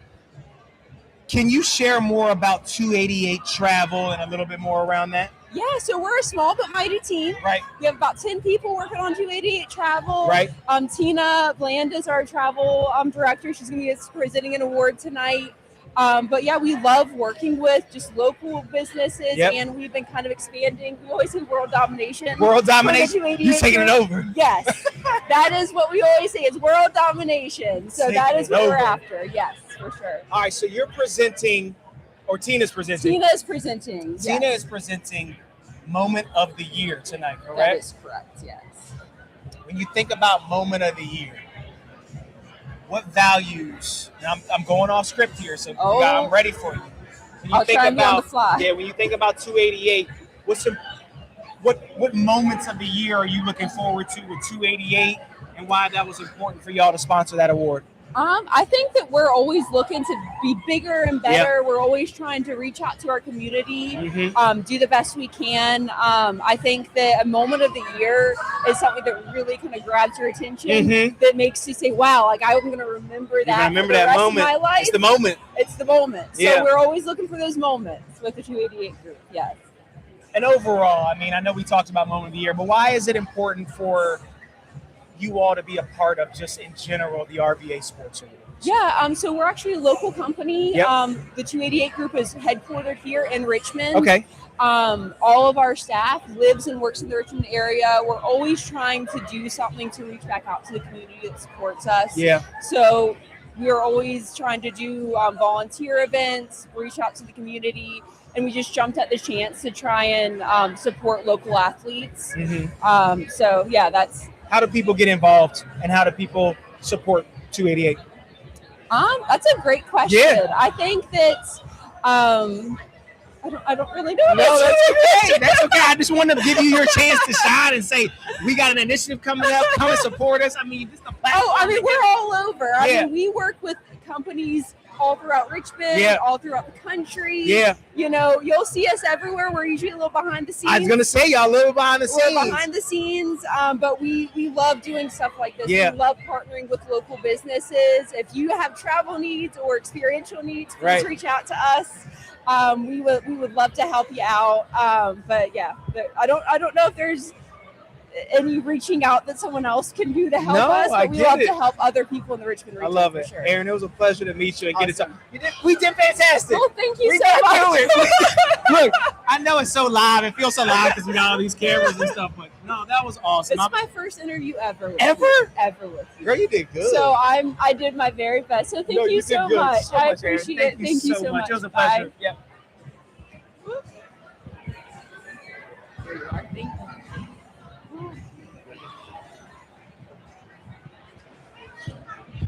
B: Can you share more about 288 Travel and a little bit more around that?
I: Yeah, so we're a small but mighty team.
B: Right.
I: We have about 10 people working on 288 Travel.
B: Right.
I: Tina Bland is our travel director. She's going to be presenting an award tonight. But yeah, we love working with just local businesses,
B: Yep.
I: and we've been kind of expanding. We always say world domination.
B: World
I: for the
B: domination.
I: 288
B: You taking it
I: group.
B: over.
I: Yes, that is what we always say. It's world domination. So that
B: Taking
I: is
B: it
I: what we're
B: over.
I: after. Yes, for sure.
B: All right, so you're presenting, or Tina's presenting.
I: Tina is presenting.
B: Tina
I: yes.
B: is presenting Moment of the Year tonight,
I: That
B: correct?
I: is correct. Yes.
B: When you think about Moment of the Year, what values? And I'm going off script here, so
I: Oh.
B: I'm ready for you. When you
I: I'll try and be on the fly.
B: Yeah, when you think about 288, what moments of the year are you looking forward to with 288, and why that was important for y'all to sponsor that award?
I: I think that we're always looking to be bigger and better. We're always trying to reach out to our community, do the best we can. I think that a moment of the year is something that really kind of grabs your attention, that makes you say, wow, like I'm going to remember that
B: Remember
I: for the
B: that
I: rest
B: moment.
I: of my life.
B: It's the moment.
I: It's the moment.
B: Yeah.
I: So we're always looking for those moments with the 288 group. Yes.
B: And overall, I mean, I know we talked about Moment of the Year, but why is it important for you all to be a part of, just in general, the RVA Sports Awards?
I: Yeah, so we're actually a local company.
B: Yep.
I: The 288 group is headquartered here in Richmond.
B: Okay.
I: All of our staff lives and works in the Richmond area. We're always trying to do something to reach back out to the community that supports us.
B: Yeah.
I: So we're always trying to do volunteer events, reach out to the community, and we just jumped at the chance to try and support local athletes. So yeah, that's.
B: How do people get involved, and how do people support 288?
I: That's a great question.
B: Yeah.
I: I think that I don't really know.
B: No, that's okay. That's okay. I just wanted to give you your chance to shine and say, we got an initiative coming up. Come and support us. I mean, this is the platform.
I: Oh, I mean, we're all over. I
B: Yeah.
I: mean, we work with companies all throughout Richmond,
B: Yeah.
I: all throughout the country.
B: Yeah.
I: You know, you'll see us everywhere. We're usually a little behind the scenes.
B: I was going to say, y'all a little behind the scenes.
I: We're behind the scenes, but we love doing stuff like this.
B: Yeah.
I: We love partnering with local businesses. If you have travel needs or experiential needs, please
B: Right.
I: reach out to us. We would love to help you out. But yeah, I don't know if there's any reaching out that someone else can do to help
B: No,
I: us,
B: I
I: but we
B: get
I: love
B: it.
I: to help other people in the Richmond
B: I
I: region.
B: love
I: for
B: it.
I: sure.
B: Aaron, it was a pleasure to meet you and get it.
I: Awesome.
B: We did fantastic.
I: Well, thank you
B: We
I: so
B: got
I: much.
B: through it. Look, I know it's so live. It feels so live because we got all these cameras and stuff, but no, that was awesome.
I: It's my first interview ever. With
B: Ever?
I: you. Ever with you.
B: Girl, you did good.
I: So I did my very best. So thank
B: No,
I: you
B: did
I: so
B: good.
I: much.
B: So
I: I
B: much, Aaron.
I: appreciate it. Thank you so much.
B: It was a
I: Bye.
B: pleasure. Yep.
I: There you are. Thank you.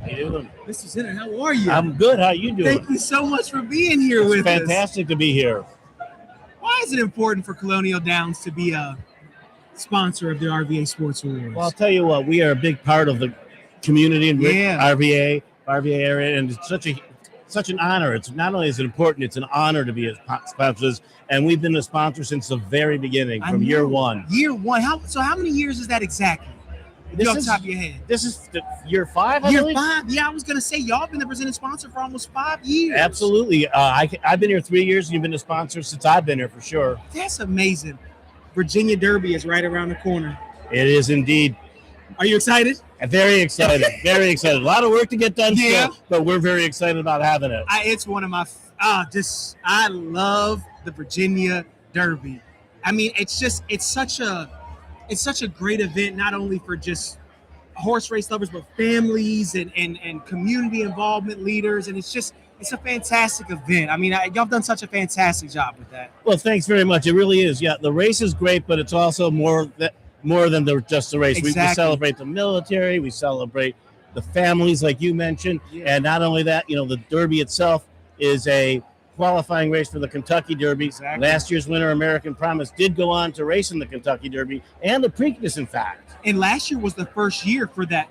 J: How you doing?
B: Mr. Senator, how are you?
J: I'm good. How you doing?
B: Thank you so much for being here with us.
J: Fantastic to be here.
B: Why is it important for Colonial Downs to be a sponsor of the RVA Sports Awards?
J: Well, I'll tell you what, we are a big part of the community in
B: Yeah.
J: RVA area, and it's such an honor. It's not only is it important, it's an honor to be a sponsor, and we've been a sponsor since the very beginning, from year one.
B: Year one. How many years is that exactly? off the top of your head.
J: This is year 5, I
B: Year
J: believe?
B: 5. Yeah, I was going to say, y'all been the presenting sponsor for almost 5 years.
J: Absolutely. I've been here 3 years, and you've been a sponsor since I've been here for sure.
B: That's amazing. Virginia Derby is right around the corner.
J: It is indeed.
B: Are you excited?
J: Very excited. Very excited. A lot of work to get done
B: Yeah.
J: still, but we're very excited about having it.
B: It's one of my I love the Virginia Derby. I mean, it's such a great event, not only for just horse race lovers, but families and community involvement leaders. And it's a fantastic event. I mean, y'all done such a fantastic job with that.
J: Well, thanks very much. It really is. Yeah, the race is great, but it's also more than just the race.
B: Exactly.
J: We celebrate the military. We celebrate the families, like you mentioned.
B: Yeah.
J: And not only that, the Derby itself is a qualifying race for the Kentucky Derby.
B: Exactly.
J: Last year's winner, American Promise, did go on to race in the Kentucky Derby and the Preakness, in fact.
B: And last year was the first year for the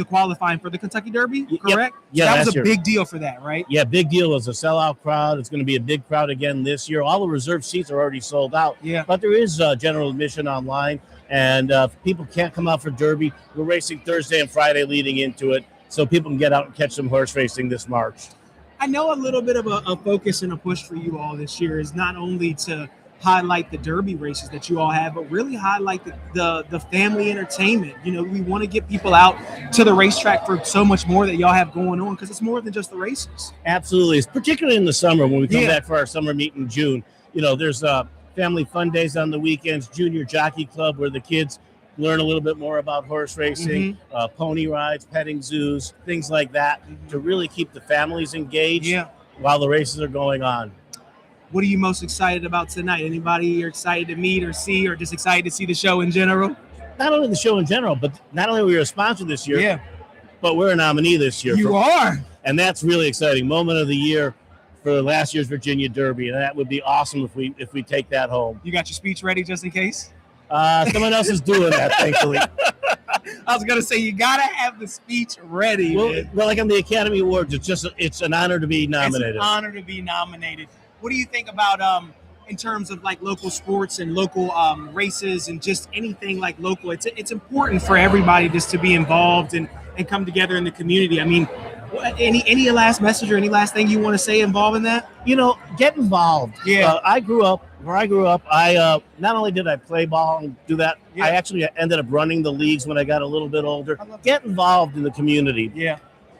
B: qualifying for the Kentucky Derby, correct?
J: Yeah,
B: so that was
J: last
B: a
J: year.
B: big deal for that, right?
J: Yeah, big deal. It was a sellout crowd. It's going to be a big crowd again this year. All the reserved seats are already sold out.
B: Yeah.
J: But there is general admission online, and if people can't come out for Derby, we're racing Thursday and Friday leading into it, so people can get out and catch some horse racing this March.
B: I know a little bit of a focus and a push for you all this year is not only to highlight the Derby races that you all have, but really highlight the family entertainment. We want to get people out to the racetrack for so much more that y'all have going on, because it's more than just the races.
J: Absolutely. It's particularly in the summer when we come
B: Yeah.
J: back for our summer meet in June. There's family fun days on the weekends, junior jockey club where the kids learn a little bit more about horse racing, pony rides, petting zoos, things like that, to really keep the families engaged while the races are going on.
B: What are you most excited about tonight? Anybody you're excited to meet or see, or just excited to see the show in general?
J: Not only the show in general, but not only are we a sponsor this year, but we're a nominee this year.
B: You are.
J: And that's really exciting. Moment of the year for last year's Virginia Derby, and that would be awesome if we take that home.
B: You got your speech ready just in case?
J: Someone else is doing that, thankfully.
B: I was gonna say you gotta have the speech ready.
J: Well, like on the Academy Awards, it's an honor to be nominated.
B: It's an honor to be nominated. What do you think about in terms of like local sports and local races and just anything like local? It's important for everybody just to be involved and come together in the community. I mean, any last message or any last thing you want to say involving that?
J: Get involved.
B: Yeah.
J: Where I grew up, I not only did I play ball and do that, I actually ended up running the leagues when I got a little bit older. Get involved in the community.
B: Yeah.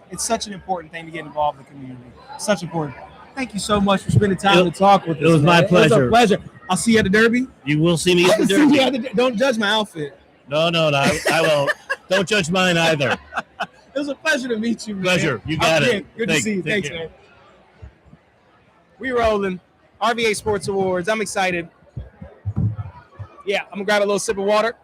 B: It's such an important thing to get involved in the community. Such important. Thank you so much for spending time to talk with us.
J: It was my pleasure.
B: It was a pleasure. I'll see you at the Derby.
J: You will see me at the Derby.
B: Don't judge my outfit.
J: No, I won't. Don't judge mine either.
B: It was a pleasure to meet you, man.
J: Pleasure. You got it.
B: Good to see you. Thanks, man. We rolling. RVA Sports Awards. I'm excited. Yeah, I'm going to grab a little sip of water.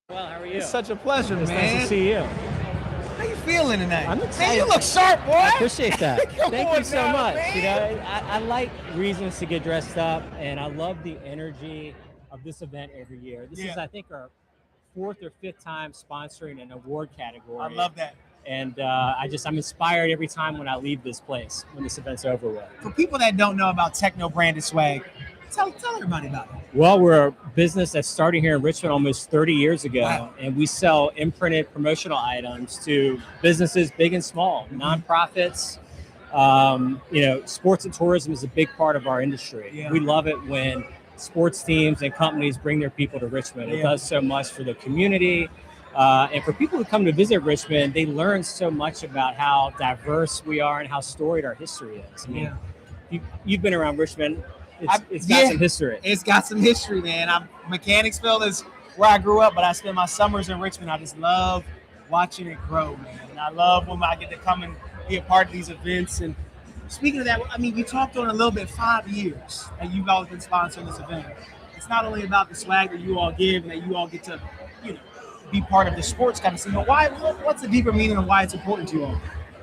K: Well, how are you?
B: It's such a pleasure,
K: It's
B: man.
K: nice to see you.
B: How you feeling tonight?
K: I'm
B: Man,
K: excited.
B: you look sharp, boy.
K: I appreciate that.
B: Come
K: Thank
B: on
K: you so
B: now,
K: much.
B: man.
K: I like reasons to get dressed up, and I love the energy of this event every year. This is, I think, our 4th or 5th time sponsoring an award category.
B: I love that.
K: And I'm inspired every time when I leave this place, when this event's over with.
B: For people that don't know about Techno Branded Swag, tell everybody about it.
K: Well, we're a business that's started here in Richmond almost 30 years ago,
B: Wow.
K: and we sell imprinted promotional items to businesses big and small, nonprofits. Sports and tourism is a big part of our industry.
B: Yeah.
K: We love it when sports teams and companies bring their people to Richmond. It
B: Yeah.
K: does so much for the community. And for people who come to visit Richmond, they learn so much about how diverse we are and how storied our history is. I mean, you've been around Richmond it's got some history.
B: It's got some history, man. Mechanicsville is where I grew up, but I spend my summers in Richmond. I just love watching it grow, man. And I love when I get to come and be a part of these events. And speaking of that, I mean, you talked on a little bit, 5 years that you've always been sponsoring this event. It's not only about the swag that you all give and that you all get to, be part of the sports kind of scene, but what's the deeper meaning of why it's important to you all?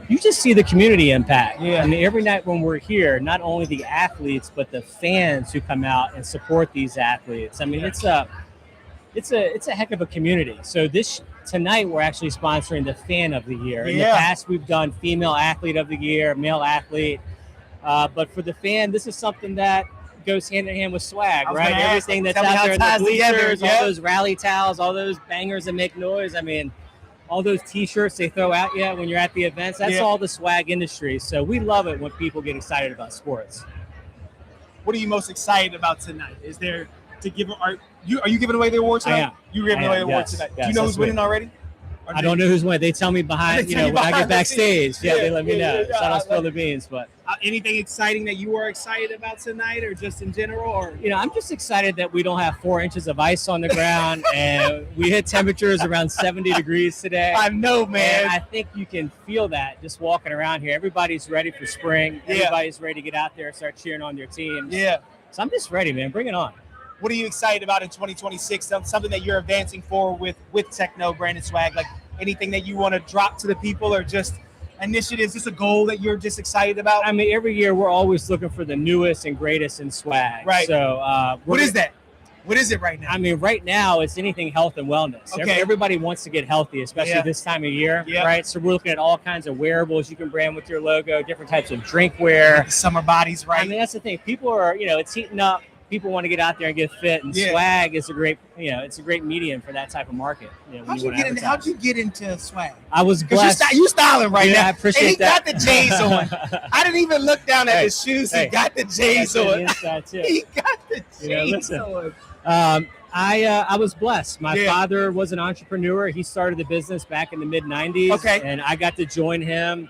K: You just see the community impact.
B: Yeah.
K: I mean, every night when we're here, not only the athletes, but the fans who come out and support these athletes. I mean, it's a heck of a community. So tonight we're actually sponsoring the fan of the year. In the past, we've done female athlete of the year, male athlete. But for the fan, this is something that goes hand in hand with swag, right? Everything that's out there in the bleachers, all those rally towels, all those bangers that make noise. I mean, all those T-shirts they throw at you when you're at the events, that's all the swag industry. So we love it when people get excited about sports.
B: What are you most excited about tonight? Is there to give? Are you giving away the awards tonight?
K: I am.
B: You're giving away the awards tonight. Do you know who's winning already?
K: I don't know who's winning. They tell me behind, when I get backstage. They let me know. So I don't spill the beans. But
B: anything exciting that you are excited about tonight, or just in general? Or
K: I'm just excited that we don't have 4 inches of ice on the ground, and we hit temperatures around 70 degrees today.
B: I know, man.
K: And I think you can feel that just walking around here. Everybody's ready for spring. Everybody's ready to get out there and start cheering on their teams.
B: Yeah.
K: So I'm just ready, man. Bring it on.
B: What are you excited about in 2026? Something that you're advancing for with Techno branded swag, like anything that you want to drop to the people, or just initiatives, just a goal that you're just excited about?
K: I mean, every year we're always looking for the newest and greatest in swag.
B: Right.
K: So
B: what is that? What is it right now?
K: I mean, right now it's anything health and wellness.
B: Okay.
K: Everybody wants to get healthy, especially this time of year, right? So we're looking at all kinds of wearables you can brand with your logo, different types of drinkware.
B: Summer bodies, right?
K: I mean, that's the thing. People are, it's heating up. People want to get out there and get fit, and swag is a great, it's a great medium for that type of market.
B: How'd you get into swag?
K: I was blessed.
B: You styling right now.
K: I appreciate
B: he
K: that.
B: Got the J's on. I didn't even look down at his shoes. He got the J's on. He got the J's on.
K: I was blessed. My father was an entrepreneur. He started the business back in the mid 90s.
B: Okay.
K: And I got to join him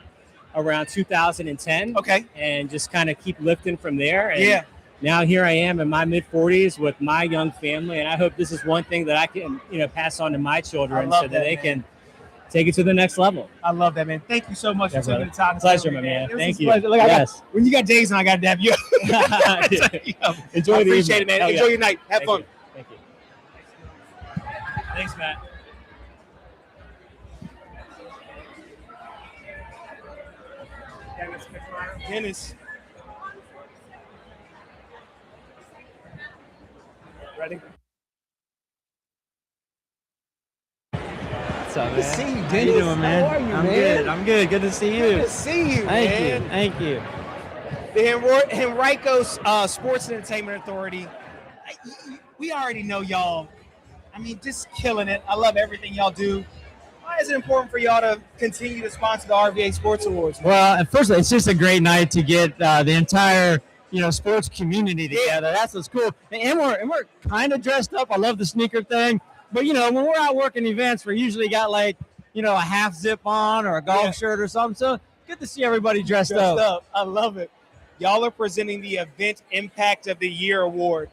K: around 2010.
B: Okay.
K: And just kind of keep lifting from there. And now here I am in my mid 40s with my young family, and I hope this is one thing that I can, pass on to my children so that they can take it to the next level.
B: I love that, man. Thank you so much for taking the time.
K: Pleasure, my man. Thank you.
B: Look, when you got J's on, I got to dab you.
K: Enjoy the
B: appreciate
K: evening.
B: it, man. Enjoy your night. Have fun.
K: Thank you. Thanks, Matt.
B: Dennis. Ready?
L: What's up, man?
B: Good to see you, Dennis.
L: How you doing, man?
B: How are you,
L: I'm
B: man?
L: good. I'm good. Good to see you.
B: Good to see you, man.
L: Thank you.
B: The Henrico Sports and Entertainment Authority. We already know y'all. I mean, just killing it. I love everything y'all do. Why is it important for y'all to continue to sponsor the RVA Sports Awards?
L: Well, first of all, it's just a great night to get the entire sports community together. That's what's cool. And we're kind of dressed up. I love the sneaker thing. But, when we're out working events, we're usually got like, a half zip on or a golf shirt or something. So good to see everybody dressed up.
B: I love it. Y'all are presenting the Event Impact of the Year Award.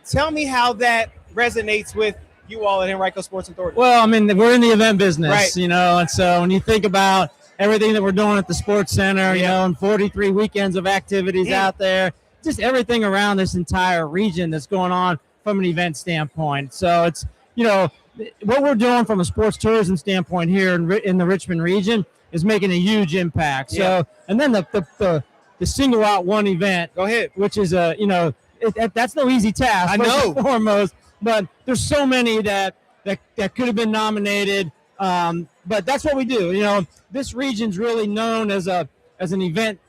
B: Tell me how that resonates with you all at Henrico Sports Authority.
L: Well, I mean, we're in the event business,
B: right.
L: And so when you think about everything that we're doing at the Sports Center, and 43 weekends of activities out there, just everything around this entire region that's going on from an event standpoint. So it's, what we're doing from a sports tourism standpoint here in the Richmond region is making a huge impact. So, and then the single out one event,
B: go ahead,
L: which is that's no easy task.
B: I know.
L: Foremost, but there's so many that could have been nominated. But that's what we do. This region's really known as an event,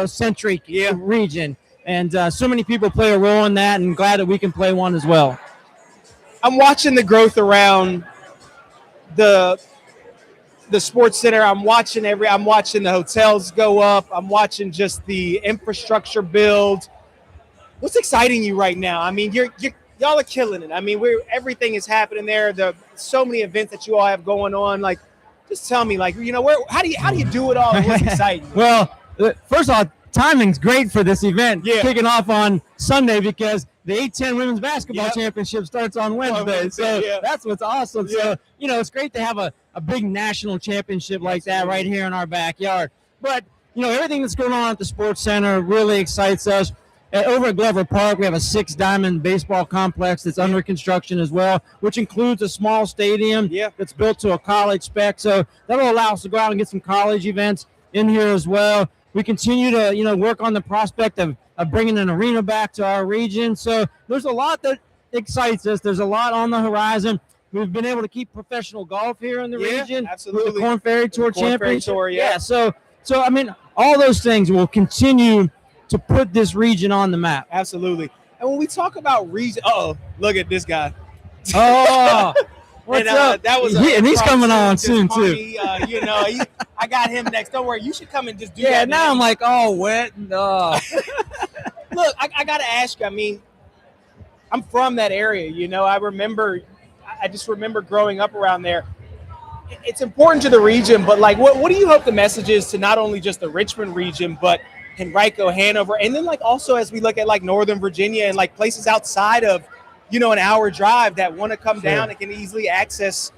L: centric region. And so many people play a role in that, and glad that we can play one as well.
B: I'm watching the growth around the Sports Center. I'm watching the hotels go up. I'm watching just the infrastructure build. What's exciting you right now? I mean, y'all are killing it. I mean, everything is happening there. So many events that you all have going on. Like, just tell me, how do you do it all? What's exciting?
L: Well, first of all, timing's great for this event kicking off on Sunday because the 8-10 women's basketball championship starts on Wednesday. So that's what's awesome. So, it's great to have a big national championship like that right here in our backyard. But, everything that's going on at the Sports Center really excites us. Over at Glover Park, we have a 6-diamond baseball complex that's under construction as well, which includes a small stadium that's built to a college spec. So that'll allow us to go out and get some college events in here as well. We continue to, work on the prospect of bringing an arena back to our region. So there's a lot that excites us. There's a lot on the horizon. We've been able to keep professional golf here in the region.
B: Absolutely.
L: With the Corn Ferry Tour Championship.
B: Tour,
L: So I mean, all those things will continue to put this region on the map.
B: Absolutely. And when we talk about region, look at this guy.
L: Oh, what's up?
B: That was
L: and he's coming on soon too.
B: I got him next. Don't worry. You should come and just do
L: that.
B: Yeah,
L: now I'm like, wet. No.
B: Look, I got to ask you. I mean, I'm from that area. I just remember growing up around there. It's important to the region, but what do you hope the message is to not only just the Richmond region, but Henrico, Hanover, and then also as we look at Northern Virginia and places outside of, an hour drive that want to come down and can easily access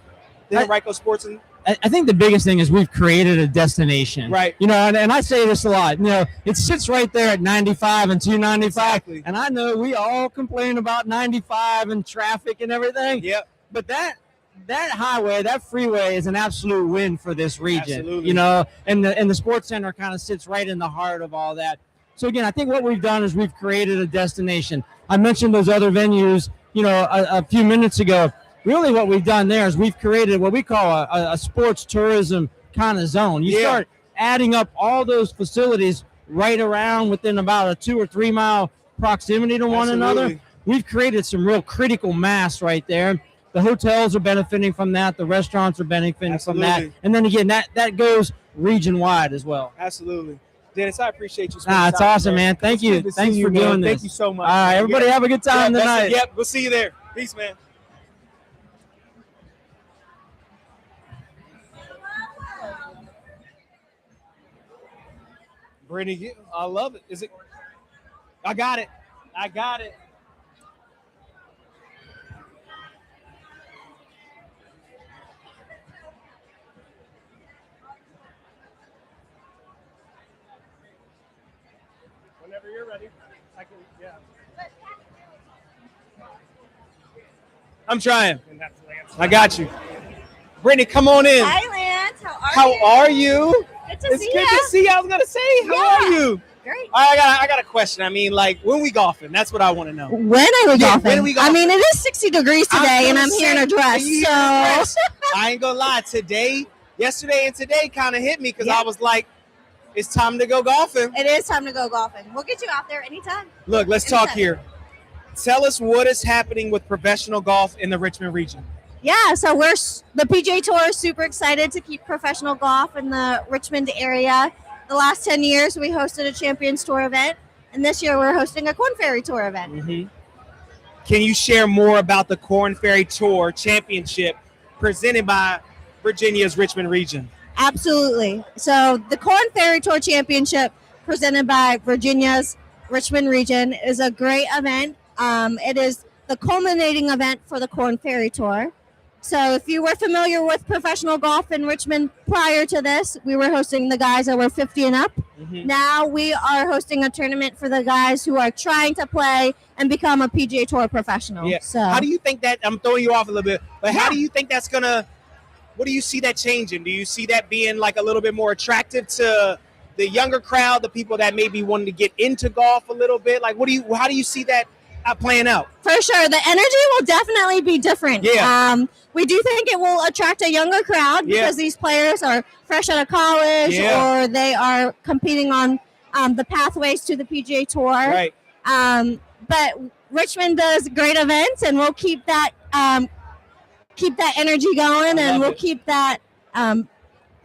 B: the Henrico Sports.
L: I think the biggest thing is we've created a destination,
B: right?
L: And I say this a lot. It sits right there at 95 and 295,
B: exactly.
L: And I know we all complain about 95 and traffic and everything.
B: Yep.
L: But that highway, that freeway is an absolute win for this region.
B: Absolutely.
L: And the Sports Center kind of sits right in the heart of all that. So again, I think what we've done is we've created a destination. I mentioned those other venues, a few minutes ago. Really what we've done there is we've created what we call a sports tourism kind of zone. You start adding up all those facilities right around within about a 2 or 3 mile proximity to one another. We've created some real critical mass right there. The hotels are benefiting from that. The restaurants are benefiting from that. And then again, that goes region-wide as well.
B: Absolutely. Dennis, I appreciate you.
L: It's awesome, man. Thank you. Thanks for doing this.
B: Thank you so much.
L: All right, everybody have a good time tonight.
B: Yep, we'll see you there. Peace, man. Brittany, I love it. Is it? I got it. Whenever you're ready, I can. Yeah. I'm trying. I got you. Brittany, come on in.
M: Hi, Lance.
B: How are you?
M: Good to
B: It's
M: see
B: good
M: you.
B: to see you. I was gonna say, how are you?
M: Great.
B: I got a question. I mean, when we golfing? That's what I want to know.
M: When are we golfing?
B: When are we golfing?
M: I mean, it is 60 degrees today, and I'm here in a dress. So
B: I ain't gonna lie. Yesterday and today kind of hit me because I was like, it's time to go golfing.
M: It is time to go golfing. We'll get you out there anytime.
B: Look, let's talk here. Tell us what is happening with professional golf in the Richmond region.
M: Yeah, so the PGA Tour is super excited to keep professional golf in the Richmond area. The last 10 years, we hosted a Champions Tour event, and this year we're hosting a Corn Ferry Tour event.
B: Mm-hmm. Can you share more about the Corn Ferry Tour Championship presented by Virginia's Richmond region?
M: Absolutely. So the Corn Ferry Tour Championship presented by Virginia's Richmond region is a great event. It is the culminating event for the Corn Ferry Tour. So if you were familiar with professional golf in Richmond prior to this, we were hosting the guys that were 50 and up. Mm-hmm. Now we are hosting a tournament for the guys who are trying to play and become a PGA Tour professional.
B: Yeah.
M: So
B: how do you think that, I'm throwing you off a little bit, but how do you think that's gonna, what do you see that changing? Do you see that being like a little bit more attractive to the younger crowd, the people that may be wanting to get into golf a little bit? Like, how do you see that playing out?
M: For sure. The energy will definitely be different.
B: Yeah.
M: We do think it will attract a younger crowd because these players are fresh out of college or they are competing on the pathways to the PGA Tour.
B: Right.
M: But Richmond does great events, and we'll keep that energy going, and we'll keep that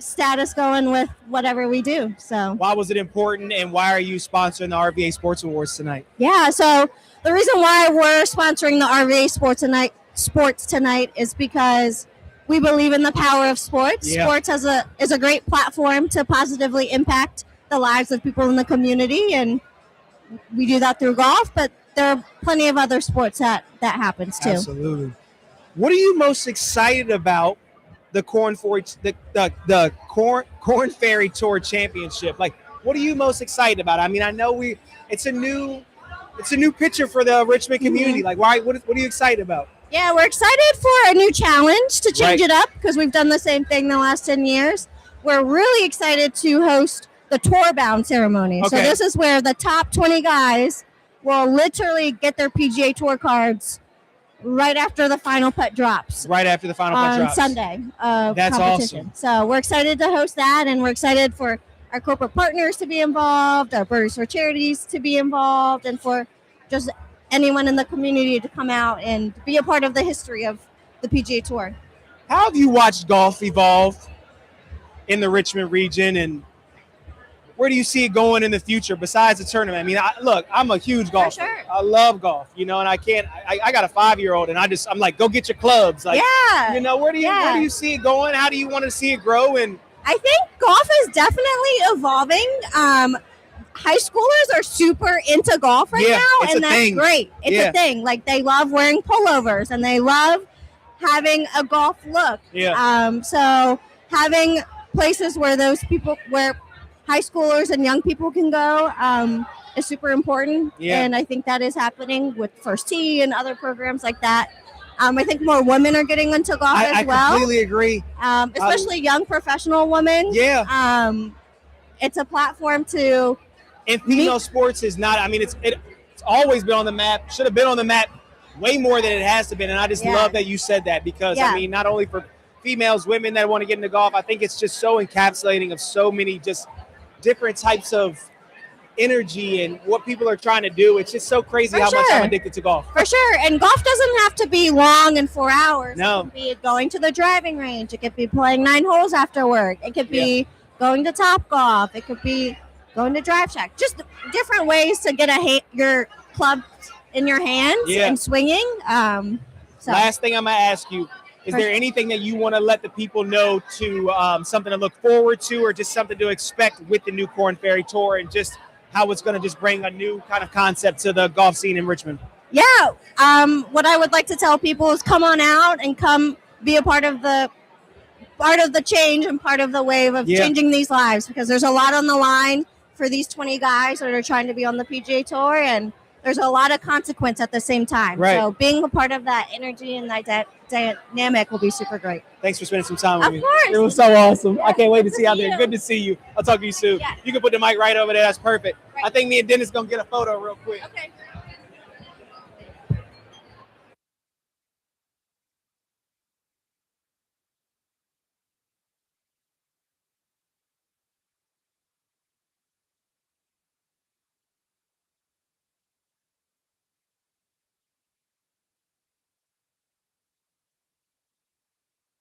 M: status going with whatever we do. So
B: why was it important, and why are you sponsoring the RVA Sports Awards tonight?
M: Yeah, so the reason why we're sponsoring the RVA Sports tonight is because we believe in the power of sports.
B: Yeah.
M: Sports is a great platform to positively impact the lives of people in the community, and we do that through golf, but there are plenty of other sports that happens too.
B: Absolutely. What are you most excited about the Corn Ferry Tour Championship? Like, what are you most excited about? I mean, I know it's a new picture for the Richmond community. Like, why? What are you excited about?
M: Yeah, we're excited for a new challenge to change it up because we've done the same thing the last 10 years. We're really excited to host the Tour Bound ceremony. So this is where the top 20 guys will literally get their PGA Tour cards right after the final putt drops.
B: Right after the final putt drops.
M: On Sunday of
B: That's
M: competition.
B: awesome.
M: So we're excited to host that, and we're excited for our corporate partners to be involved, our Birds for Charities to be involved, and for just anyone in the community to come out and be a part of the history of the PGA Tour.
B: How have you watched golf evolve in the Richmond region, and where do you see it going in the future besides the tournament? I mean, I'm a huge golfer.
M: For sure.
B: I love golf, and I got a 5-year-old, and I'm like, go get your clubs. Like, where do you see it going? How do you want to see it grow? And
M: I think golf is definitely evolving. High schoolers are super into golf right now, and that's great. It's a thing. Like, they love wearing pullovers, and they love having a golf look. So having places where high schoolers and young people can go is super important. And I think that is happening with First Tee and other programs like that. I think more women are getting into golf as well.
B: I completely agree.
M: Especially young professional women. It's a platform to...
B: And female sports is not, I mean, it's always been on the map, should have been on the map way more than it has to be. And I just love that you said that because, I mean, not only for females, women that want to get into golf, I think it's just so encapsulating of so many just different types of energy and what people are trying to do. It's just so crazy how much I'm addicted to golf.
M: For sure. And golf doesn't have to be long and 4 hours.
B: No.
M: It could be going to the driving range. It could be playing 9 holes after work. It could be going to Top Golf. It could be going to Drive Shack. Just different ways to get your club in your hands and swinging.
B: Last thing I'm going to ask you, is there anything that you want to let the people know to something to look forward to or just something to expect with the new Corn Ferry Tour and just how it's going to just bring a new kind of concept to the golf scene in Richmond?
M: Yeah. What I would like to tell people is come on out and come be a part of the change and part of the wave of changing these lives, because there's a lot on the line for these 20 guys that are trying to be on the PGA Tour, and there's a lot of consequence at the same time. So being a part of that energy and that dynamic will be super great.
B: Thanks for spending some time with me.
M: Of course.
B: It was so awesome. I can't wait to see you out there. Good to see you. I'll talk to you soon.
M: Yeah.
B: You can put the mic right over there. That's perfect. I think me and Dennis going to get a photo real quick.
M: Okay.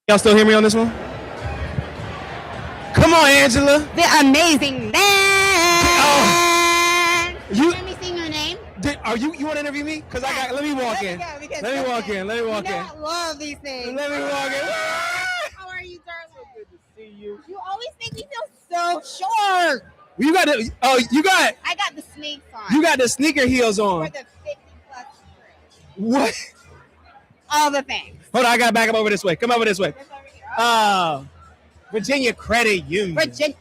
B: Y'all still hear me on this one? Come on, Angela.
N: The amazing man.
B: Let
N: me sing your name.
B: You want to interview me? Because let me walk in. Let me walk in.
N: I love these things.
B: Let me walk in.
N: How are you, darling?
B: So good to see you.
N: You always make me feel so short.
B: You got the. Oh, you got.
N: I got the sneaks on.
B: You got the sneaker heels on.
N: For the 50+
B: What?
N: All the things.
B: Hold on, I gotta back up over this way. Come over this way. Virginia Credit Union.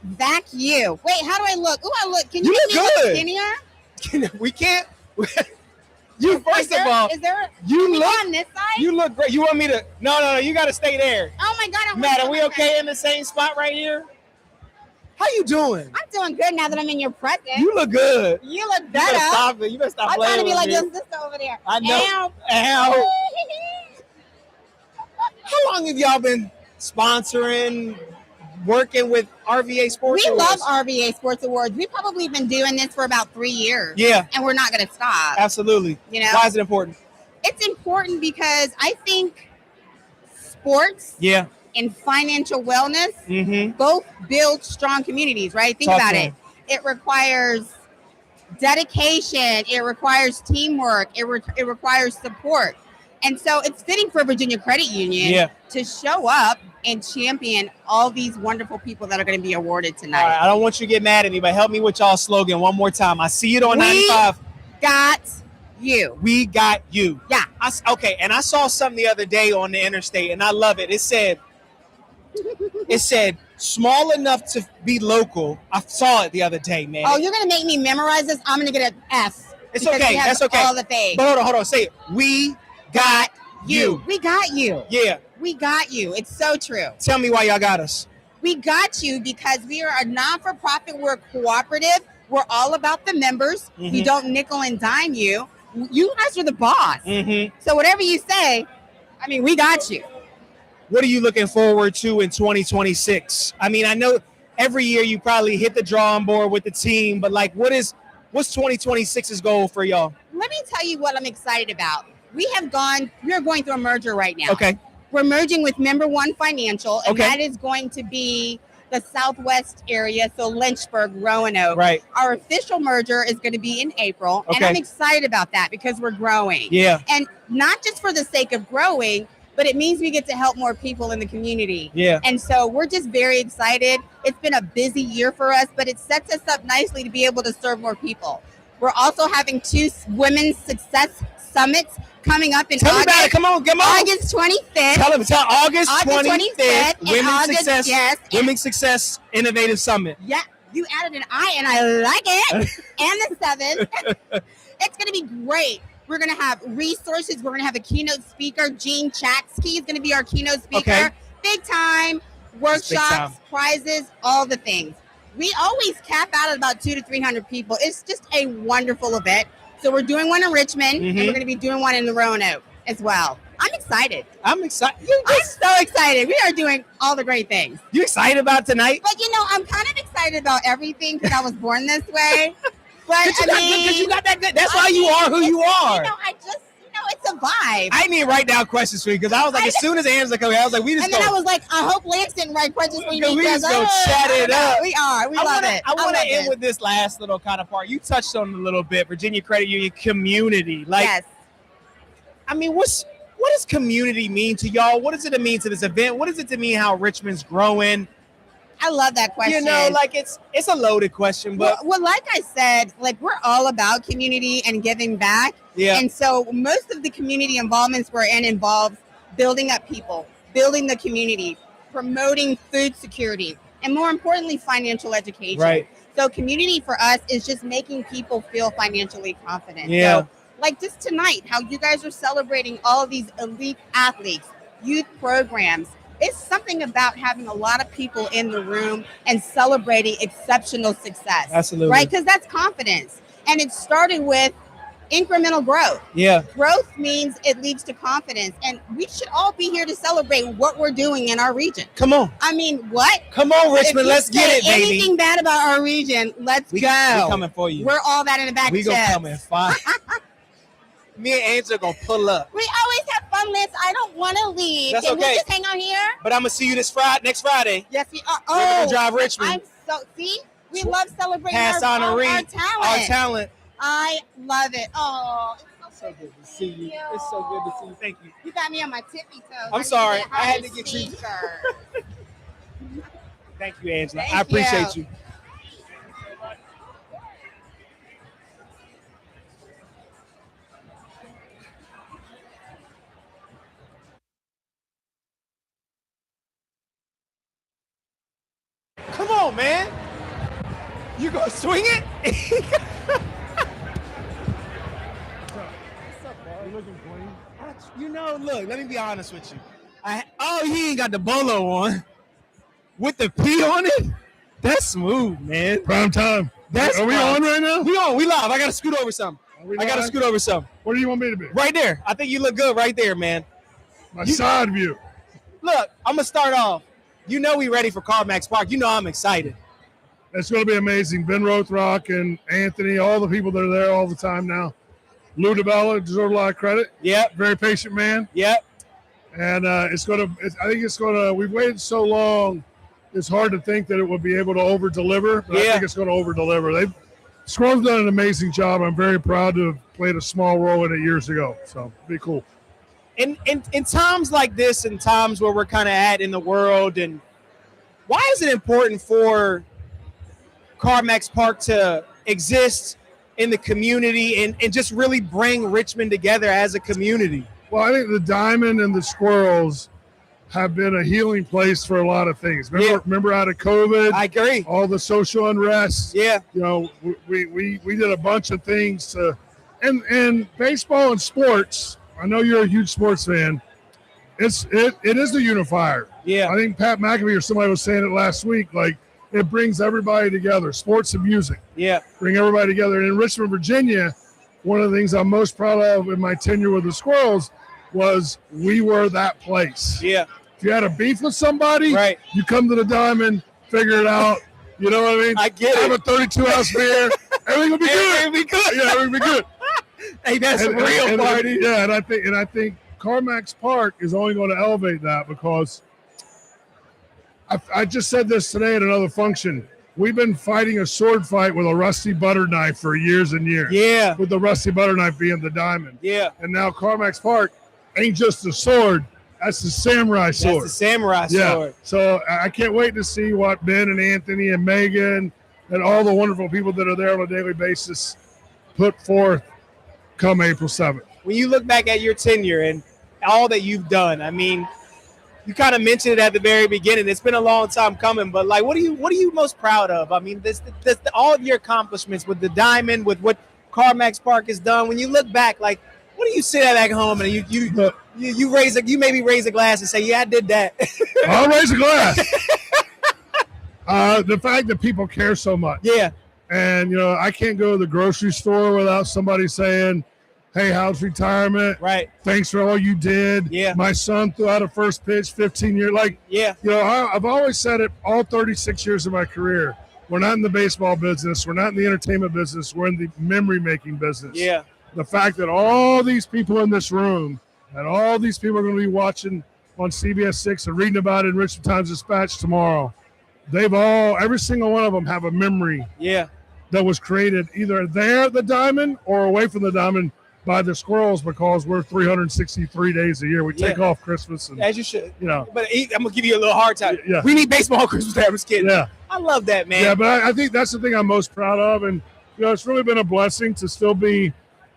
N: Back you. Wait, how do I look? Oh, I look. Can
B: You
N: you
B: look
N: make me
B: good.
N: look skinnier?
B: We can't. You first of all.
N: Is there?
B: You look
N: on this side?
B: You look great. You want me to? No. You got to stay there.
N: Oh my God!
B: Matt, are we okay in the same spot right here? How you doing?
N: I'm doing good now that I'm in your presence.
B: You look good.
N: You look
B: You
N: better.
B: better stop it. You better stop
N: I'm
B: playing
N: trying to be
B: with
N: like
B: me.
N: your sister over there.
B: I know. Ow. How long have y'all been sponsoring, working with RVA Sports
N: We
B: Awards?
N: love RVA Sports Awards. We've probably been doing this for about 3 years.
B: Yeah.
N: And we're not going to stop.
B: Absolutely.
N: You know?
B: Why is it important?
N: It's important because I think sports
B: Yeah.
N: and financial wellness
B: Mm-hmm.
N: both build strong communities, right? Think
B: Talk
N: about
B: to
N: it. It requires dedication. It requires teamwork. It requires support. And so it's fitting for Virginia Credit Union to show up and champion all these wonderful people that are going to be awarded tonight.
B: All right, I don't want you to get mad at me, but help me with y'all's slogan one more time. I see it on 95.
N: Got you.
B: We got you.
N: Yeah.
B: Okay, and I saw something the other day on the interstate, and I love it. It said, small enough to be local. I saw it the other day, man.
N: Oh, you're going to make me memorize this? I'm going to get an F.
B: It's okay. That's okay.
N: All the things.
B: But hold on. Say it. We got you.
N: We got you.
B: Yeah.
N: We got you. It's so true.
B: Tell me why y'all got us.
N: We got you because we are a non-for-profit. We're cooperative. We're all about the members.
B: Mm-hmm.
N: We don't nickel and dime you. You guys are the boss.
B: Mm-hmm.
N: So whatever you say, I mean, we got you.
B: What are you looking forward to in 2026? I mean, I know every year you probably hit the drawing board with the team, but like, what's 2026's goal for y'all?
N: Let me tell you what I'm excited about. We're going through a merger right now.
B: Okay.
N: We're merging with Member One Financial, and
B: Okay.
N: that is going to be the Southwest area, so Lynchburg, Roanoke.
B: Right.
N: Our official merger is going to be in April, and
B: Okay.
N: I'm excited about that because we're growing.
B: Yeah.
N: And not just for the sake of growing, but it means we get to help more people in the community.
B: Yeah.
N: And so we're just very excited. It's been a busy year for us, but it sets us up nicely to be able to serve more people. We're also having 2 women's success summits coming up in
B: Tell me
N: August.
B: about it. Come on.
N: August 25th.
B: Tell August 25th.
N: and
B: Women's
N: August,
B: Success.
N: yes.
B: Women's Success Innovative Summit.
N: Yeah, you added an I, and I like it. And the 7th. It's going to be great. We're going to have resources. We're going to have a keynote speaker. Jean Chatsky is going to be our keynote speaker.
B: Okay.
N: Big time. Workshops, prizes, all the things. We always cap out at about 200 to 300 people. It's just a wonderful event. So we're doing one in Richmond, and we're going to be doing one in the Roanoke as well. I'm excited.
B: I'm excited.
N: I'm so excited. We are doing all the great things.
B: You excited about tonight?
N: But I'm kind of excited about everything because I was born this way. But
B: Because you got that good. That's why you are who you are.
N: It's a vibe.
B: I didn't even write down questions for you because I was like, as soon as Angela came, I was like, we just
N: And then I was like, I hope Lance didn't write questions for you.
B: we just go chat it up.
N: We are. We love it.
B: I want to
N: love
B: end
N: it.
B: with this last little kind of part. You touched on it a little bit, Virginia Credit Union community.
N: Yes.
B: I mean, what does community mean to y'all? What does it mean to this event? What does it mean how Richmond's growing?
N: I love that question.
B: It's a loaded question, but
N: well, like I said, we're all about community and giving back.
B: Yeah.
N: And so most of the community involvements we're in involves building up people, building the community, promoting food security, and more importantly, financial education.
B: Right.
N: So community for us is just making people feel financially confident.
B: Yeah.
N: So, like just tonight, how you guys are celebrating all of these elite athletes, youth programs. It's something about having a lot of people in the room and celebrating exceptional success.
B: Absolutely.
N: Right? Because that's confidence. And it started with incremental growth.
B: Yeah.
N: Growth means it leads to confidence. And we should all be here to celebrate what we're doing in our region.
B: Come on.
N: I mean, what?
B: Come on,
N: If
B: Richmond.
N: you
B: Let's get
N: say
B: it, baby.
N: Anything bad about our region, let's go.
B: We coming for you.
N: We're all that in the back
B: We
N: of
B: gonna
N: chest.
B: come in fine. Me and Angela gonna pull up.
N: We always have fun, Liz. I don't want to leave.
B: That's
N: Can
B: okay.
N: we just hang out here?
B: But I'm gonna see you next Friday.
N: Yes, we are.
B: We're gonna drive Richmond.
N: I'm so we love celebrating
B: Pass
N: our
B: talent.
N: talent. I love it. Oh, it's so good to see you.
B: It's so good to see you. Thank you.
N: You got me on my tippy toes.
B: I'm sorry. I had to get you. Thank you, Angela. I appreciate you. Come on, man. You gonna swing it? Look, let me be honest with you. He ain't got the bolo on. With the P on it? That's smooth, man.
O: Prime time. Are we on right now?
B: We on. We live. I gotta scoot over something.
O: Where do you want me to be?
B: Right there. I think you look good right there, man.
O: My side view.
B: Look, I'm gonna start off. You know we ready for CarMax Park. You know I'm excited.
O: It's going to be amazing. Ben Rothrock and Anthony, all the people that are there all the time now. Lou DeBella deserves a lot of credit.
B: Yep.
O: Very patient man.
B: Yep.
O: And I think it's going to, we've waited so long, it's hard to think that it will be able to over-deliver, but I think it's going to over-deliver. Squirrel's done an amazing job. I'm very proud to have played a small role in it years ago. So, be cool.
B: in times like this, in times where we're kind of at in the world, and why is it important for CarMax Park to exist in the community and just really bring Richmond together as a community?
O: Well, I think the Diamond and the Squirrels have been a healing place for a lot of things. Remember out of COVID?
B: I agree.
O: All the social unrest.
B: Yeah.
O: You know, we did a bunch of things to, and baseball and sports, I know you're a huge sports fan. It is the unifier.
B: Yeah.
O: I think Pat McAfee or somebody was saying it last week, like it brings everybody together, sports and music.
B: Yeah.
O: Bring everybody together. And in Richmond, Virginia, one of the things I'm most proud of in my tenure with the Squirrels was we were that place.
B: Yeah.
O: If you had a beef with somebody,
B: right,
O: you come to the Diamond, figure it out. You know what I mean?
B: I get it.
O: Have a 32-ounce beer. Everything will be good.
B: Everything will be good.
O: Yeah, everything will be good.
B: Hey, that's a real party.
O: Yeah, and I think CarMax Park is only going to elevate that because I just said this today at another function. We've been fighting a sword fight with a rusty butter knife for years and years.
B: Yeah.
O: With the rusty butter knife being the Diamond.
B: Yeah.
O: And now CarMax Park ain't just a sword. That's the samurai sword.
B: That's the samurai sword.
O: So I can't wait to see what Ben and Anthony and Megan and all the wonderful people that are there on a daily basis put forth come April 7th.
B: When you look back at your tenure and all that you've done, I mean, you kind of mentioned it at the very beginning. It's been a long time coming, but like, what are you most proud of? I mean, this all of your accomplishments with the Diamond, with what CarMax Park has done. When you look back, like, what do you sit at back home and you maybe raise a glass and say, yeah, I did that.
O: I'll raise a glass. The fact that people care so much.
B: Yeah.
O: And, you know, I can't go to the grocery store without somebody saying, hey, how's retirement?
B: Right.
O: Thanks for all you did.
B: Yeah.
O: My son threw out a first pitch 15 years. Like,
B: yeah.
O: You know, I've always said it all 36 years of my career. We're not in the baseball business. We're not in the entertainment business. We're in the memory-making business.
B: Yeah.
O: The fact that all these people in this room and all these people are going to be watching on CBS 6 and reading about it in Richmond Times-Dispatch tomorrow, every single one of them have a memory that was created either there at the Diamond or away from the Diamond by the Squirrels because we're 363 days a year. We take off Christmas. And,
B: as you should.
O: You know.
B: But I'm going to give you a little hard time.
O: Yeah.
B: We need baseball on Christmas Day. I'm just kidding.
O: Yeah.
B: I love that, man.
O: Yeah, but I think that's the thing I'm most proud of. And, you know, it's really been a blessing to still be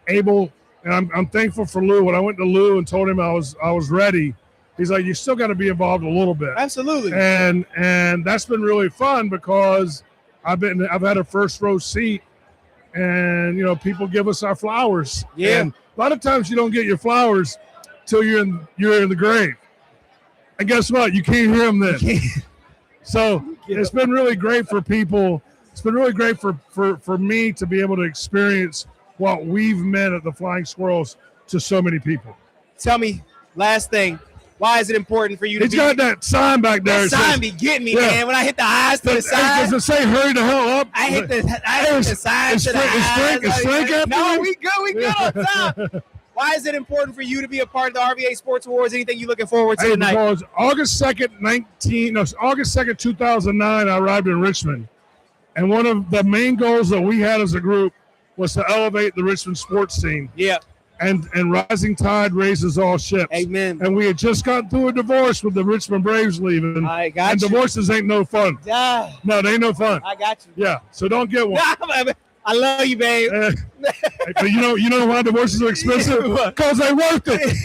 O: able, and I'm thankful for Lou. When I went to Lou and told him I was ready, he's like, you still got to be involved a little bit.
B: Absolutely.
O: And that's been really fun because I've had a first row seat, and you know, people give us our flowers.
B: Yeah.
O: And a lot of times you don't get your flowers till you're in the grave. And guess what? You can't hear them then. So it's been really great for people. It's been really great for me to be able to experience what we've meant at the Flying Squirrels to so many people.
B: Tell me, last thing, why is it important for you to
O: He's got that sign back there.
B: That sign be getting me, man. When I hit the eyes to the side.
O: Does it say hurry the hell up?
B: I hit the sign to the eyes.
O: Is Frank after
B: No,
O: me?
B: we good on top. Why is it important for you to be a part of the RVA Sports Awards? Anything you looking forward to tonight?
O: Because August 2nd, 2009, I arrived in Richmond. And one of the main goals that we had as a group was to elevate the Richmond sports scene.
B: Yeah.
O: And rising tide raises all ships.
B: Amen.
O: And we had just gotten through a divorce with the Richmond Braves leaving.
B: I got
O: and
B: you.
O: Divorces ain't no fun.
B: Yeah.
O: No, they ain't no fun.
B: I got you.
O: Yeah, so don't get one.
B: I love you, babe.
O: But you know why divorces are expensive? Because they worth it.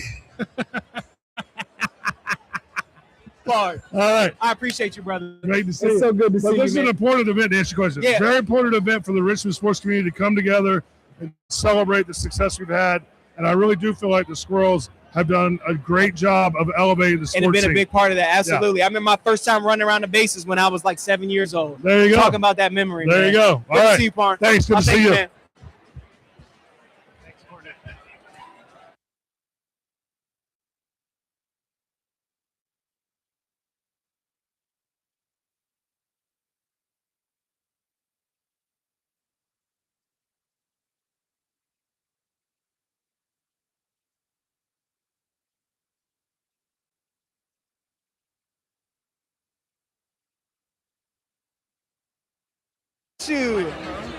B: All
O: right.
B: I appreciate you, brother.
O: Great to see
B: It's
O: you.
B: so good to see you,
O: This is an
B: man.
O: important event to answer your question.
B: Yeah.
O: It's a very important event for the Richmond sports community to come together and celebrate the success we've had. And I really do feel like the Squirrels have done a great job of elevating the sports
B: And it's been
O: scene.
B: a big part of that. Absolutely.
O: Yeah.
B: I remember my first time running around the bases when I was like 7 years old.
O: There you go.
B: Talking about that memory.
O: There
B: man.
O: you go.
B: Good
O: All
B: to
O: right.
B: see you, Parn.
O: Thanks. Good to
B: Thank
O: see you.
B: man.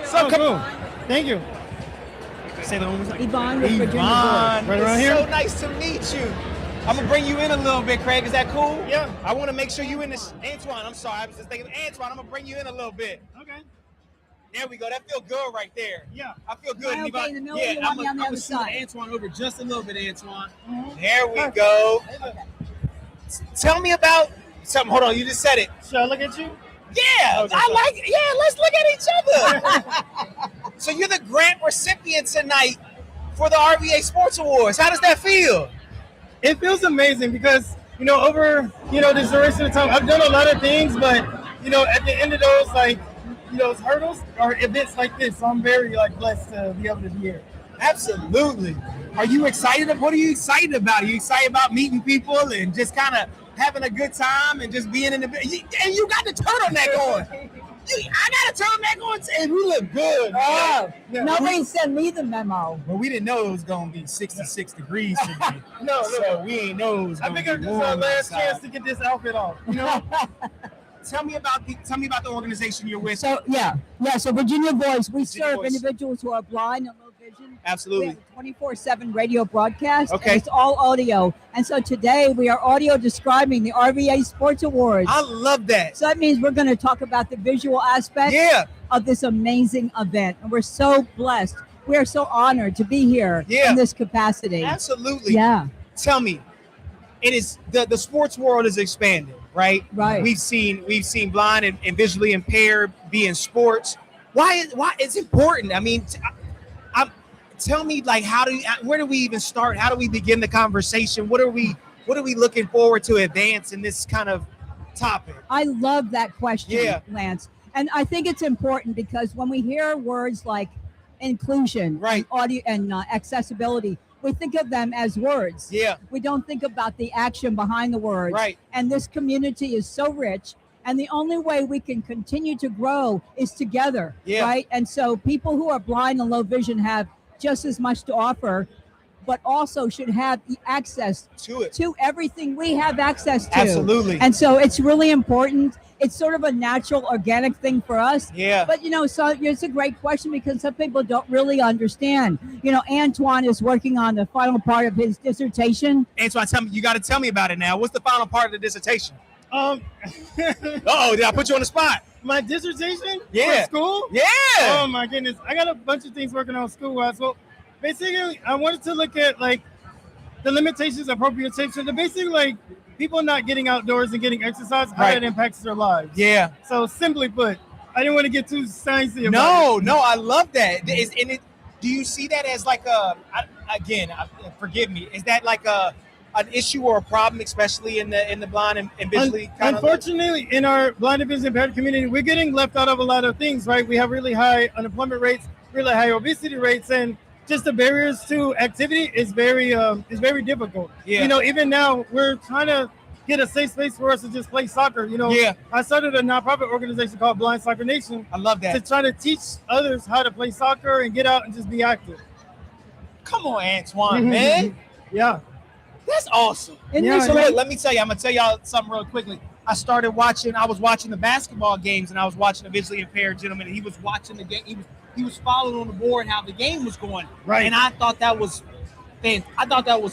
P: So cool. Thank you.
B: Say the one.
P: Yvonne with Virginia
B: Yvonne,
P: Board.
B: it's so nice to meet you. I'm gonna bring you in a little bit, Craig. Is that cool? Yeah. I want to make sure you in this. Antoine, I'm sorry. I was just thinking, Antoine, I'm gonna bring you in a little bit. Okay. There we go. That feels good right there. Yeah. I feel good.
P: Okay,
B: Yvonne.
P: in the middle,
B: Yeah,
P: you want me on the
B: I'm
P: other
B: gonna scoot
P: side.
B: Antoine over just a little bit, Antoine. There we go. Tell me about something. Hold on, you just said it. Should I look at you? Yeah, I like it. Yeah, let's look at each other. So you're the grant recipient tonight for the RVA Sports Awards. How does that feel?
Q: It feels amazing because, over, this duration of time, I've done a lot of things, but, at the end of those, those hurdles are events like this. So I'm very, blessed to be able to be here.
B: Absolutely. Are you excited? What are you excited about? Are you excited about meeting people and just kind of having a good time and just being in the and you got the turtleneck on. I got a turtleneck on and we look good.
P: Oh, nobody sent me the memo.
B: Well, we didn't know it was gonna be 66 degrees today. So we ain't know it was
Q: I
B: gonna
Q: figured
B: be
Q: this is
B: warm
Q: our last
B: outside.
Q: chance to get this outfit off.
B: Tell me about the organization you're with.
P: So so Virginia Voice, we serve
B: Voice.
P: individuals who are blind and low vision.
B: Absolutely.
P: We have a 24/7 radio broadcast.
B: Okay.
P: And it's all audio. And so today we are audio describing the RVA Sports Awards.
B: I love that.
P: So that means we're going to talk about the visual aspect of this amazing event. And we're so blessed. We are so honored to be here in this capacity.
B: Absolutely.
P: Yeah.
B: Tell me, it is the sports world is expanding, right?
P: Right.
B: We've seen blind and visually impaired be in sports. Why it's important? I mean, tell me, where do we even start? How do we begin the conversation? What are we looking forward to advance in this kind of topic?
P: I love that question, Lance. And I think it's important because when we hear words like inclusion, and audio and accessibility, we think of them as words.
B: Yeah.
P: We don't think about the action behind the words.
B: Right.
P: And this community is so rich. And the only way we can continue to grow is together.
B: Yeah.
P: Right. And so people who are blind and low vision have just as much to offer, but also should have the access to everything we have access to.
B: Absolutely.
P: And so it's really important. It's sort of a natural, organic thing for us.
B: Yeah.
P: But, so it's a great question because some people don't really understand. Antoine is working on the final part of his dissertation.
B: Antoine, you got to tell me about it now. What's the final part of the dissertation? Uh-oh, did I put you on the spot?
Q: My dissertation?
B: Yeah.
Q: For school?
B: Yeah.
Q: Oh my goodness. I got a bunch of things working on school-wise. Well, basically, I wanted to look at the limitations of proprioception. Basically, people not getting outdoors and getting exercise, how that impacts their lives. Yeah. So simply put, I didn't want to get too sciencey about it.
B: No, I love that. Do you see that as forgive me, is that an issue or a problem, especially in the blind and visually
Q: Unfortunately, in our blind and visually impaired community, we're getting left out of a lot of things, right? We have really high unemployment rates, really high obesity rates, and just the barriers to activity is very difficult. Yeah. Even now, we're trying to get a safe space for us to just play soccer. I started a nonprofit organization called Blind Soccer Nation.
B: I love that.
Q: To try to teach others how to play soccer and get out and just be active.
B: Come on, Antoine, man.
Q: Yeah.
B: That's awesome. So look, let me tell you, I'm gonna tell y'all something real quickly. I was watching the basketball games and I was watching a visually impaired gentleman and he was watching the game. He was following on the board how the game was going.
Q: Right.
B: And I thought that was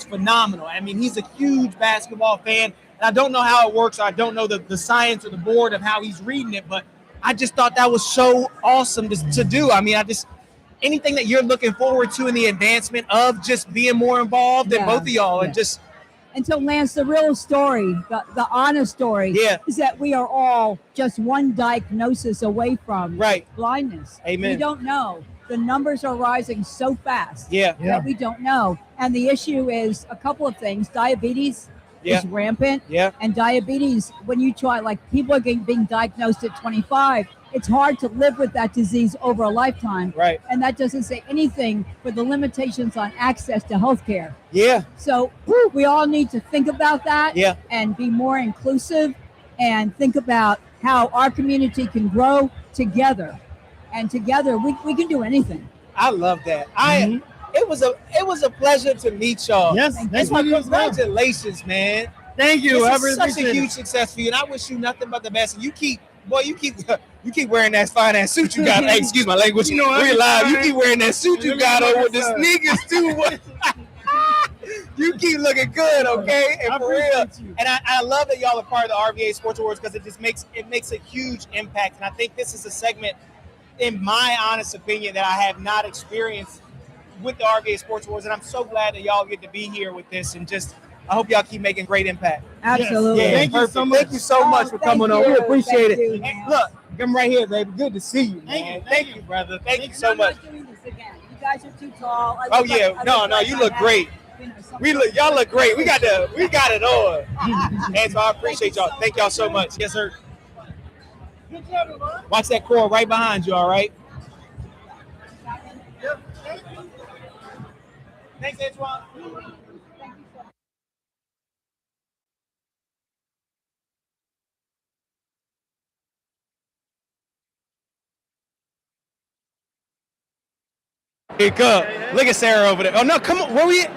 B: phenomenal. I mean, he's a huge basketball fan. And I don't know how it works. I don't know the science or the board of how he's reading it, but I just thought that was so awesome to do. I mean, anything that you're looking forward to in the advancement of just being more involved in both of y'all
P: And so, Lance, the real story, the honest story, is that we are all just one diagnosis away from blindness.
B: Amen.
P: We don't know. The numbers are rising so fast
B: that
P: we don't know. And the issue is a couple of things. Diabetes is rampant.
B: Yeah.
P: And diabetes, when you try, people are being diagnosed at 25, it's hard to live with that disease over a lifetime.
B: Right.
P: And that doesn't say anything for the limitations on access to healthcare.
B: Yeah.
P: So we all need to think about that and be more inclusive and think about how our community can grow together. And together we can do anything.
B: I love that. It was a pleasure to meet y'all.
Q: Yes,
B: that's my congratulations, man.
Q: Thank you.
B: This is such a huge success for you, and I wish you nothing but the best. And you keep You keep wearing that fine ass suit you got. Hey, excuse my language. You know, we're live. You keep wearing that suit you got on with the sneakers too. You keep looking good, okay? And for real. And I love that y'all are part of the RVA Sports Awards because it makes a huge impact. And I think this is a segment, in my honest opinion, that I have not experienced with the RVA Sports Awards. And I'm so glad that y'all get to be here with this, and just I hope y'all keep making great impact.
P: Absolutely.
B: Yeah,
Q: Thank you so much.
B: Thank you so much for coming on. We appreciate it.
P: You,
B: Hey, look, come right here, baby. Good to see you, man. Thank you, brother. Thank you so much.
P: doing this again. You guys are too tall.
B: Oh yeah, no, you look great. Y'all look great. We got it on. And so I appreciate y'all. Thank y'all so much. Yes, sir. Watch that core right behind you. All right. Thanks, Antoine. Here come. Look at Sarah over there. Oh no, come on. Where we at?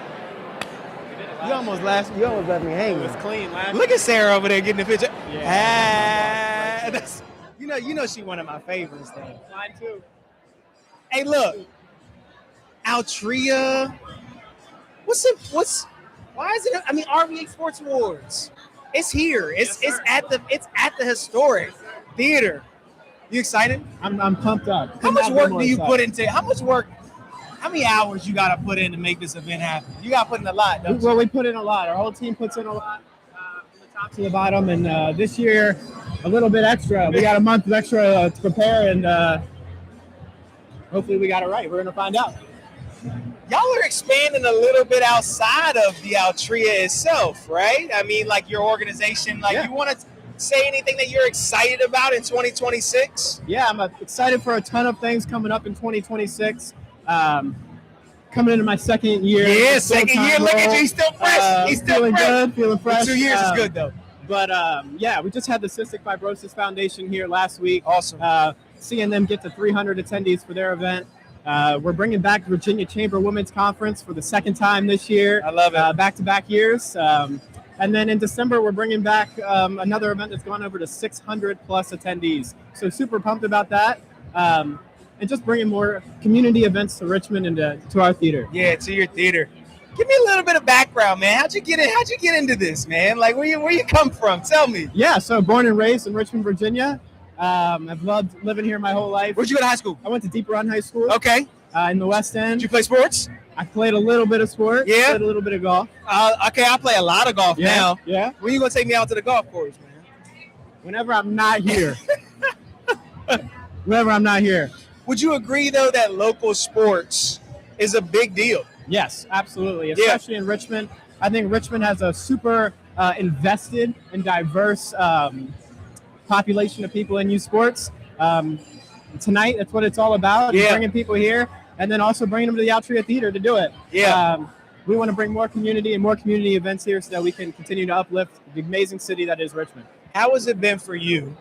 B: You almost left me hanging. It was clean last. Look at Sarah over there getting the picture. Yeah. That's, you know she one of my favorites though. Mine too. Hey, look. Altria. Why is it? I mean, RVA Sports Awards. It's here. It's at the historic theater. You excited?
K: I'm pumped up.
B: How much work do you put into? How many hours you got to put in to make this event happen? You got to put in a lot, don't you?
K: Well, we put in a lot. Our whole team puts in a lot, from the top to the bottom. And this year, a little bit extra. We got a month of extra to prepare, and hopefully we got it right. We're going to find out.
B: Y'all are expanding a little bit outside of the Altria itself, right? I mean, like your organization, you want to say anything that you're excited about in 2026?
K: Yeah, I'm excited for a ton of things coming up in 2026. Coming into my second year.
B: Yeah, second year. Look at you. He's still fresh. He's still
K: feeling
B: fresh.
K: good, feeling fresh.
B: 2 years is good, though.
K: But, yeah, we just had the Cystic Fibrosis Foundation here last week.
B: Awesome.
K: Seeing them get to 300 attendees for their event. We're bringing back Virginia Chamber Women's Conference for the second time this year.
B: I love it.
K: Back-to-back years. And then in December, we're bringing back another event that's gone over to 600-plus attendees. So super pumped about that. And just bringing more community events to Richmond and to our theater.
B: Yeah, to your theater. Give me a little bit of background, man. How'd you get into this, man? Like, where you come from? Tell me.
K: Yeah, so born and raised in Richmond, Virginia. I've loved living here my whole life.
B: Where'd you go to high school?
K: I went to Deep Run High School.
B: Okay.
K: In the West End.
B: Did you play sports?
K: I played a little bit of sports.
B: Yeah.
K: Played a little bit of golf.
B: Okay, I play a lot of golf now.
K: Yeah.
B: When you gonna take me out to the golf course, man?
K: Whenever I'm not here. Whenever I'm not here.
B: Would you agree, though, that local sports is a big deal?
K: Yes, absolutely. Especially in Richmond. I think Richmond has a super invested and diverse population of people in youth sports. Tonight, that's what it's all about.
B: Yeah.
K: Bringing people here and then also bringing them to the Altria Theater to do it.
B: Yeah.
K: We want to bring more community and more community events here so that we can continue to uplift the amazing city that is Richmond.
B: How has it been for you?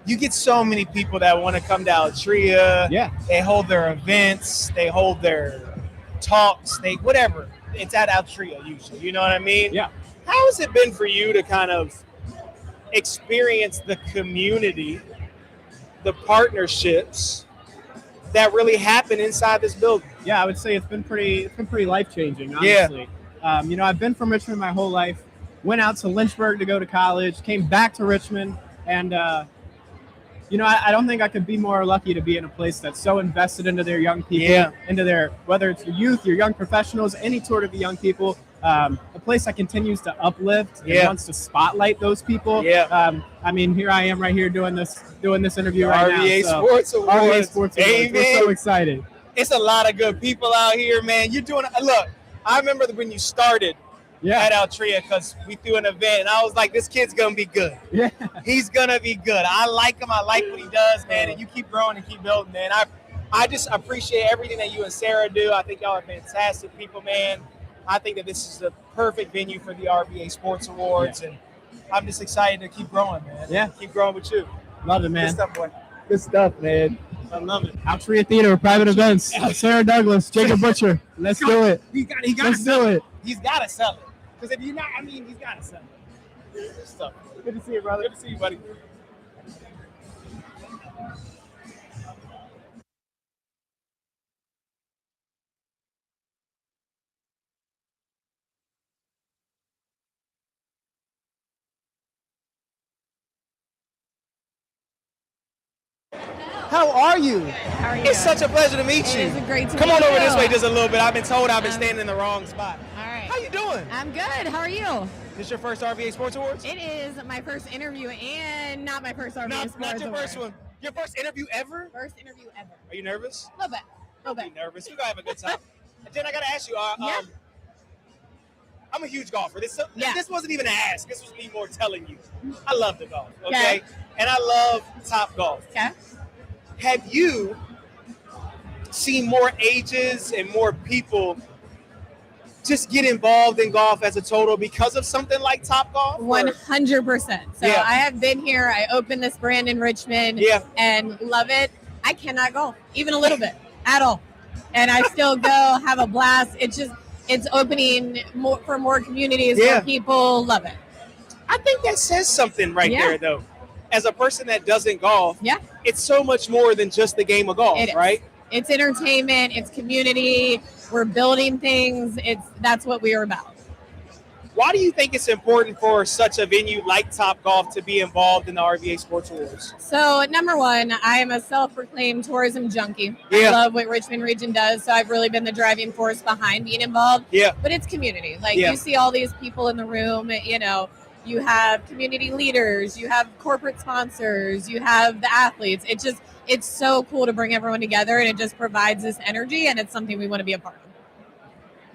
B: You get so many people that want to come to Altria.
K: Yeah.
B: They hold their events. They hold their talks. Whatever. It's at Altria usually. You know what I mean?
K: Yeah.
B: How has it been for you to kind of experience the community, the partnerships that really happen inside this building?
K: Yeah, I would say it's been pretty life-changing, honestly.
B: Yeah.
K: I've been from Richmond my whole life. Went out to Lynchburg to go to college, came back to Richmond, and I don't think I could be more lucky to be in a place that's so invested into their young people, into their, whether it's your youth, your young professionals, any sort of the young people, a place that continues to uplift and wants to spotlight those people.
B: Yeah.
K: I mean, here I am right here doing this interview right now.
B: RVA
K: So,
B: Sports Awards.
K: RVA Sports Awards.
B: Amen.
K: We're so excited.
B: It's a lot of good people out here, man. You're doing. Look, I remember when you started at Altria because we threw an event, and I was like, this kid's going to be good.
K: Yeah.
B: He's going to be good. I like him. I like what he does, man, and you keep growing and keep building, man. I just appreciate everything that you and Sarah do. I think y'all are fantastic people, man. I think that this is the perfect venue for the RVA Sports Awards, and I'm just excited to keep growing, man.
K: Yeah.
B: Keep growing with you.
K: Love it, man.
B: Good stuff, boy.
K: Good stuff, man.
B: I love it.
K: Altria Theater, private events. Sarah Douglas, Jacob Butcher. Let's do it. Let's do it.
B: He's got to sell it. Because if you're not, he's got to sell it. Good stuff. Good to see you, brother. Good to see you, buddy. How are you?
R: How are you?
B: It's such a pleasure to meet you.
R: It is great to
B: Come
R: meet
B: on over
R: you.
B: this way just a little bit. I've been told I've been standing in the wrong spot.
R: All right.
B: How you doing?
R: I'm good. How are you?
B: This your first RVA Sports Awards?
R: It is my first interview and not my first RVA Sports
B: Not your
R: Award.
B: first one. Your first interview ever?
R: First interview ever.
B: Are you nervous?
R: A little bit.
B: Don't be nervous. We're going to have a good time. Jen, I got to ask you.
R: Yeah.
B: I'm a huge golfer. This wasn't even an ask. This was me more telling you. I love the golf, okay? And I love Top Golf.
R: Okay.
B: Have you seen more ages and more people just get involved in golf as a total because of something like Top Golf?
R: 100%. So
B: Yeah.
R: I have been here. I opened this brand in Richmond and love it. I cannot golf, even a little bit, at all. And I still go, have a blast. It's opening more for more communities, more people love it.
B: I think that says something right there, though. As a person that doesn't golf, it's so much more than just the game of golf,
R: It is.
B: right?
R: It's entertainment, it's community, we're building things. That's what we are about.
B: Why do you think it's important for such a venue like Top Golf to be involved in the RVA Sports Awards?
R: So, number one, I am a self-proclaimed tourism junkie.
B: Yeah.
R: I love what Richmond Region does, so I've really been the driving force behind being involved.
B: Yeah.
R: But it's community. Like,
B: Yeah.
R: you see all these people in the room, you know, you have community leaders, you have corporate sponsors, you have the athletes. It's so cool to bring everyone together, and it just provides this energy, and it's something we want to be a part of.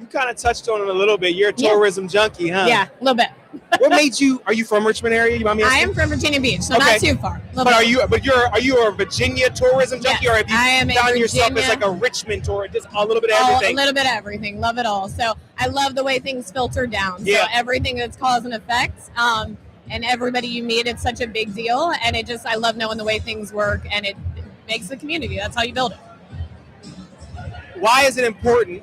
B: You kind of touched on it a little bit. You're a tourism junkie, huh?
R: Yeah, a little bit.
B: What made you? Are you from Richmond area? You mind me
R: I
B: asking?
R: am from Virginia Beach, so not too far.
B: But are you a Virginia tourism junkie, or have you
R: I am a
B: found yourself as
R: Virginia-
B: like a Richmond tourist? Just a little bit of everything.
R: A little bit of everything. Love it all. So I love the way things filter down.
B: Yeah.
R: So everything that's cause and effect. And everybody you meet, it's such a big deal. And I love knowing the way things work, and it makes the community. That's how you build it.
B: Why is it important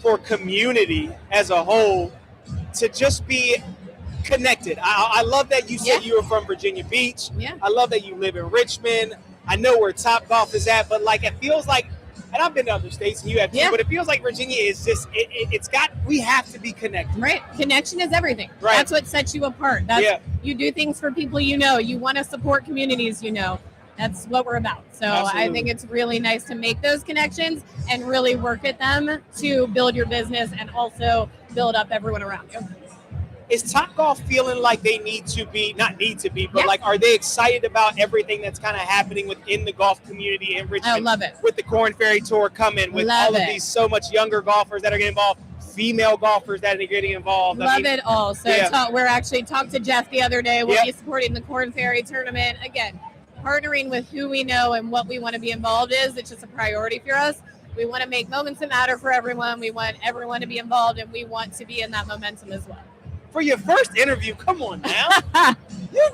B: for community as a whole to just be connected? I love that you said you were from Virginia Beach.
R: Yeah.
B: I love that you live in Richmond. I know where Top Golf is at, but like it feels like, and I've been to other states and you have too, but it feels like Virginia is just, we have to be connected.
R: Right. Connection is everything.
B: Right.
R: That's what sets you apart. You do things for people you know. You want to support communities you know. That's what we're about. So
B: Absolutely.
R: I think it's really nice to make those connections and really work at them to build your business and also build up everyone around you.
B: Is Top Golf feeling like they but like, are they excited about everything that's kind of happening within the golf community in Richmond?
R: I love it.
B: With the Corn Ferry Tour coming, with
R: Love
B: all of
R: it.
B: these so much younger golfers that are getting involved, female golfers that are getting involved.
R: Love it all. So we're actually talked to Jeff the other day. We'll be supporting the Corn Ferry tournament. Again, partnering with who we know and what we want to be involved is. It's just a priority for us. We want to make moments that matter for everyone. We want everyone to be involved, and we want to be in that momentum as well.
B: For your first interview, come on now.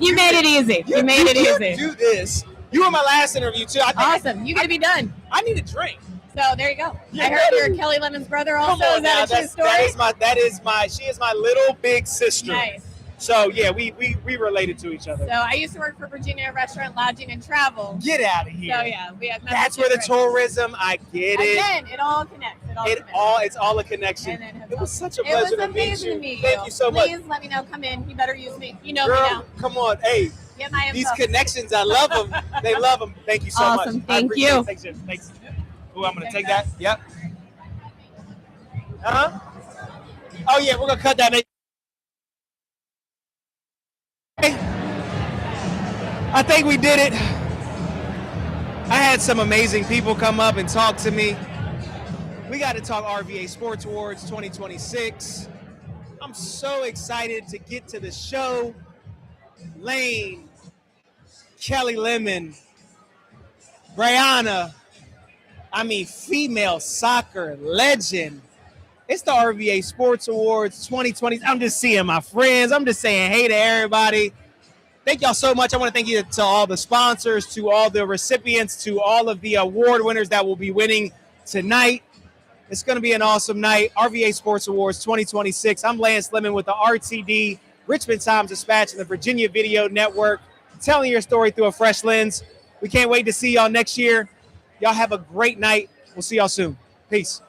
R: You made it easy. You made it easy.
B: You do this. You were my last interview too.
R: Awesome. You got to be done.
B: I need a drink.
R: So there you go.
B: Yeah.
R: I heard you're Kelly Lemon's brother also.
B: Come on
R: Is that
B: now.
R: a true story?
B: She is my little big sister.
R: Nice.
B: So yeah, we related to each other.
R: So I used to work for Virginia Restaurant, Lodging, and Travel.
B: Get out of here.
R: So yeah, we have
B: That's where the tourism. I get it.
R: Again, it all connects.
B: It's all a connection. It was such a pleasure to meet you. Thank you so much.
R: Please let me know. Come in. You better use me. You know
B: Girl,
R: me now.
B: come on. Hey,
R: Get my info.
B: these connections, I love them. They love them. Thank you so
R: Awesome.
B: much. I
R: Thank
B: appreciate
R: you.
B: it. Thanks, Jen. Thanks. Oh, I'm going to take that. Yep. Uh-huh. Oh, yeah, we're going to cut that. I think we did it. I had some amazing people come up and talk to me. We got to talk RVA Sports Awards 2026. I'm so excited to get to the show. Lane, Kelli Lemon, Briana, female soccer legend. It's the RVA Sports Awards 2020. I'm just seeing my friends. I'm just saying hey to everybody. Thank y'all so much. I want to thank you to all the sponsors, to all the recipients, to all of the award winners that will be winning tonight. It's going to be an awesome night. RVA Sports Awards 2026. I'm Lance Lemon with the RTD, Richmond Times-Dispatch, and the Virginia Video Network, telling your story through a fresh lens. We can't wait to see y'all next year. Y'all have a great night. We'll see y'all soon. Peace.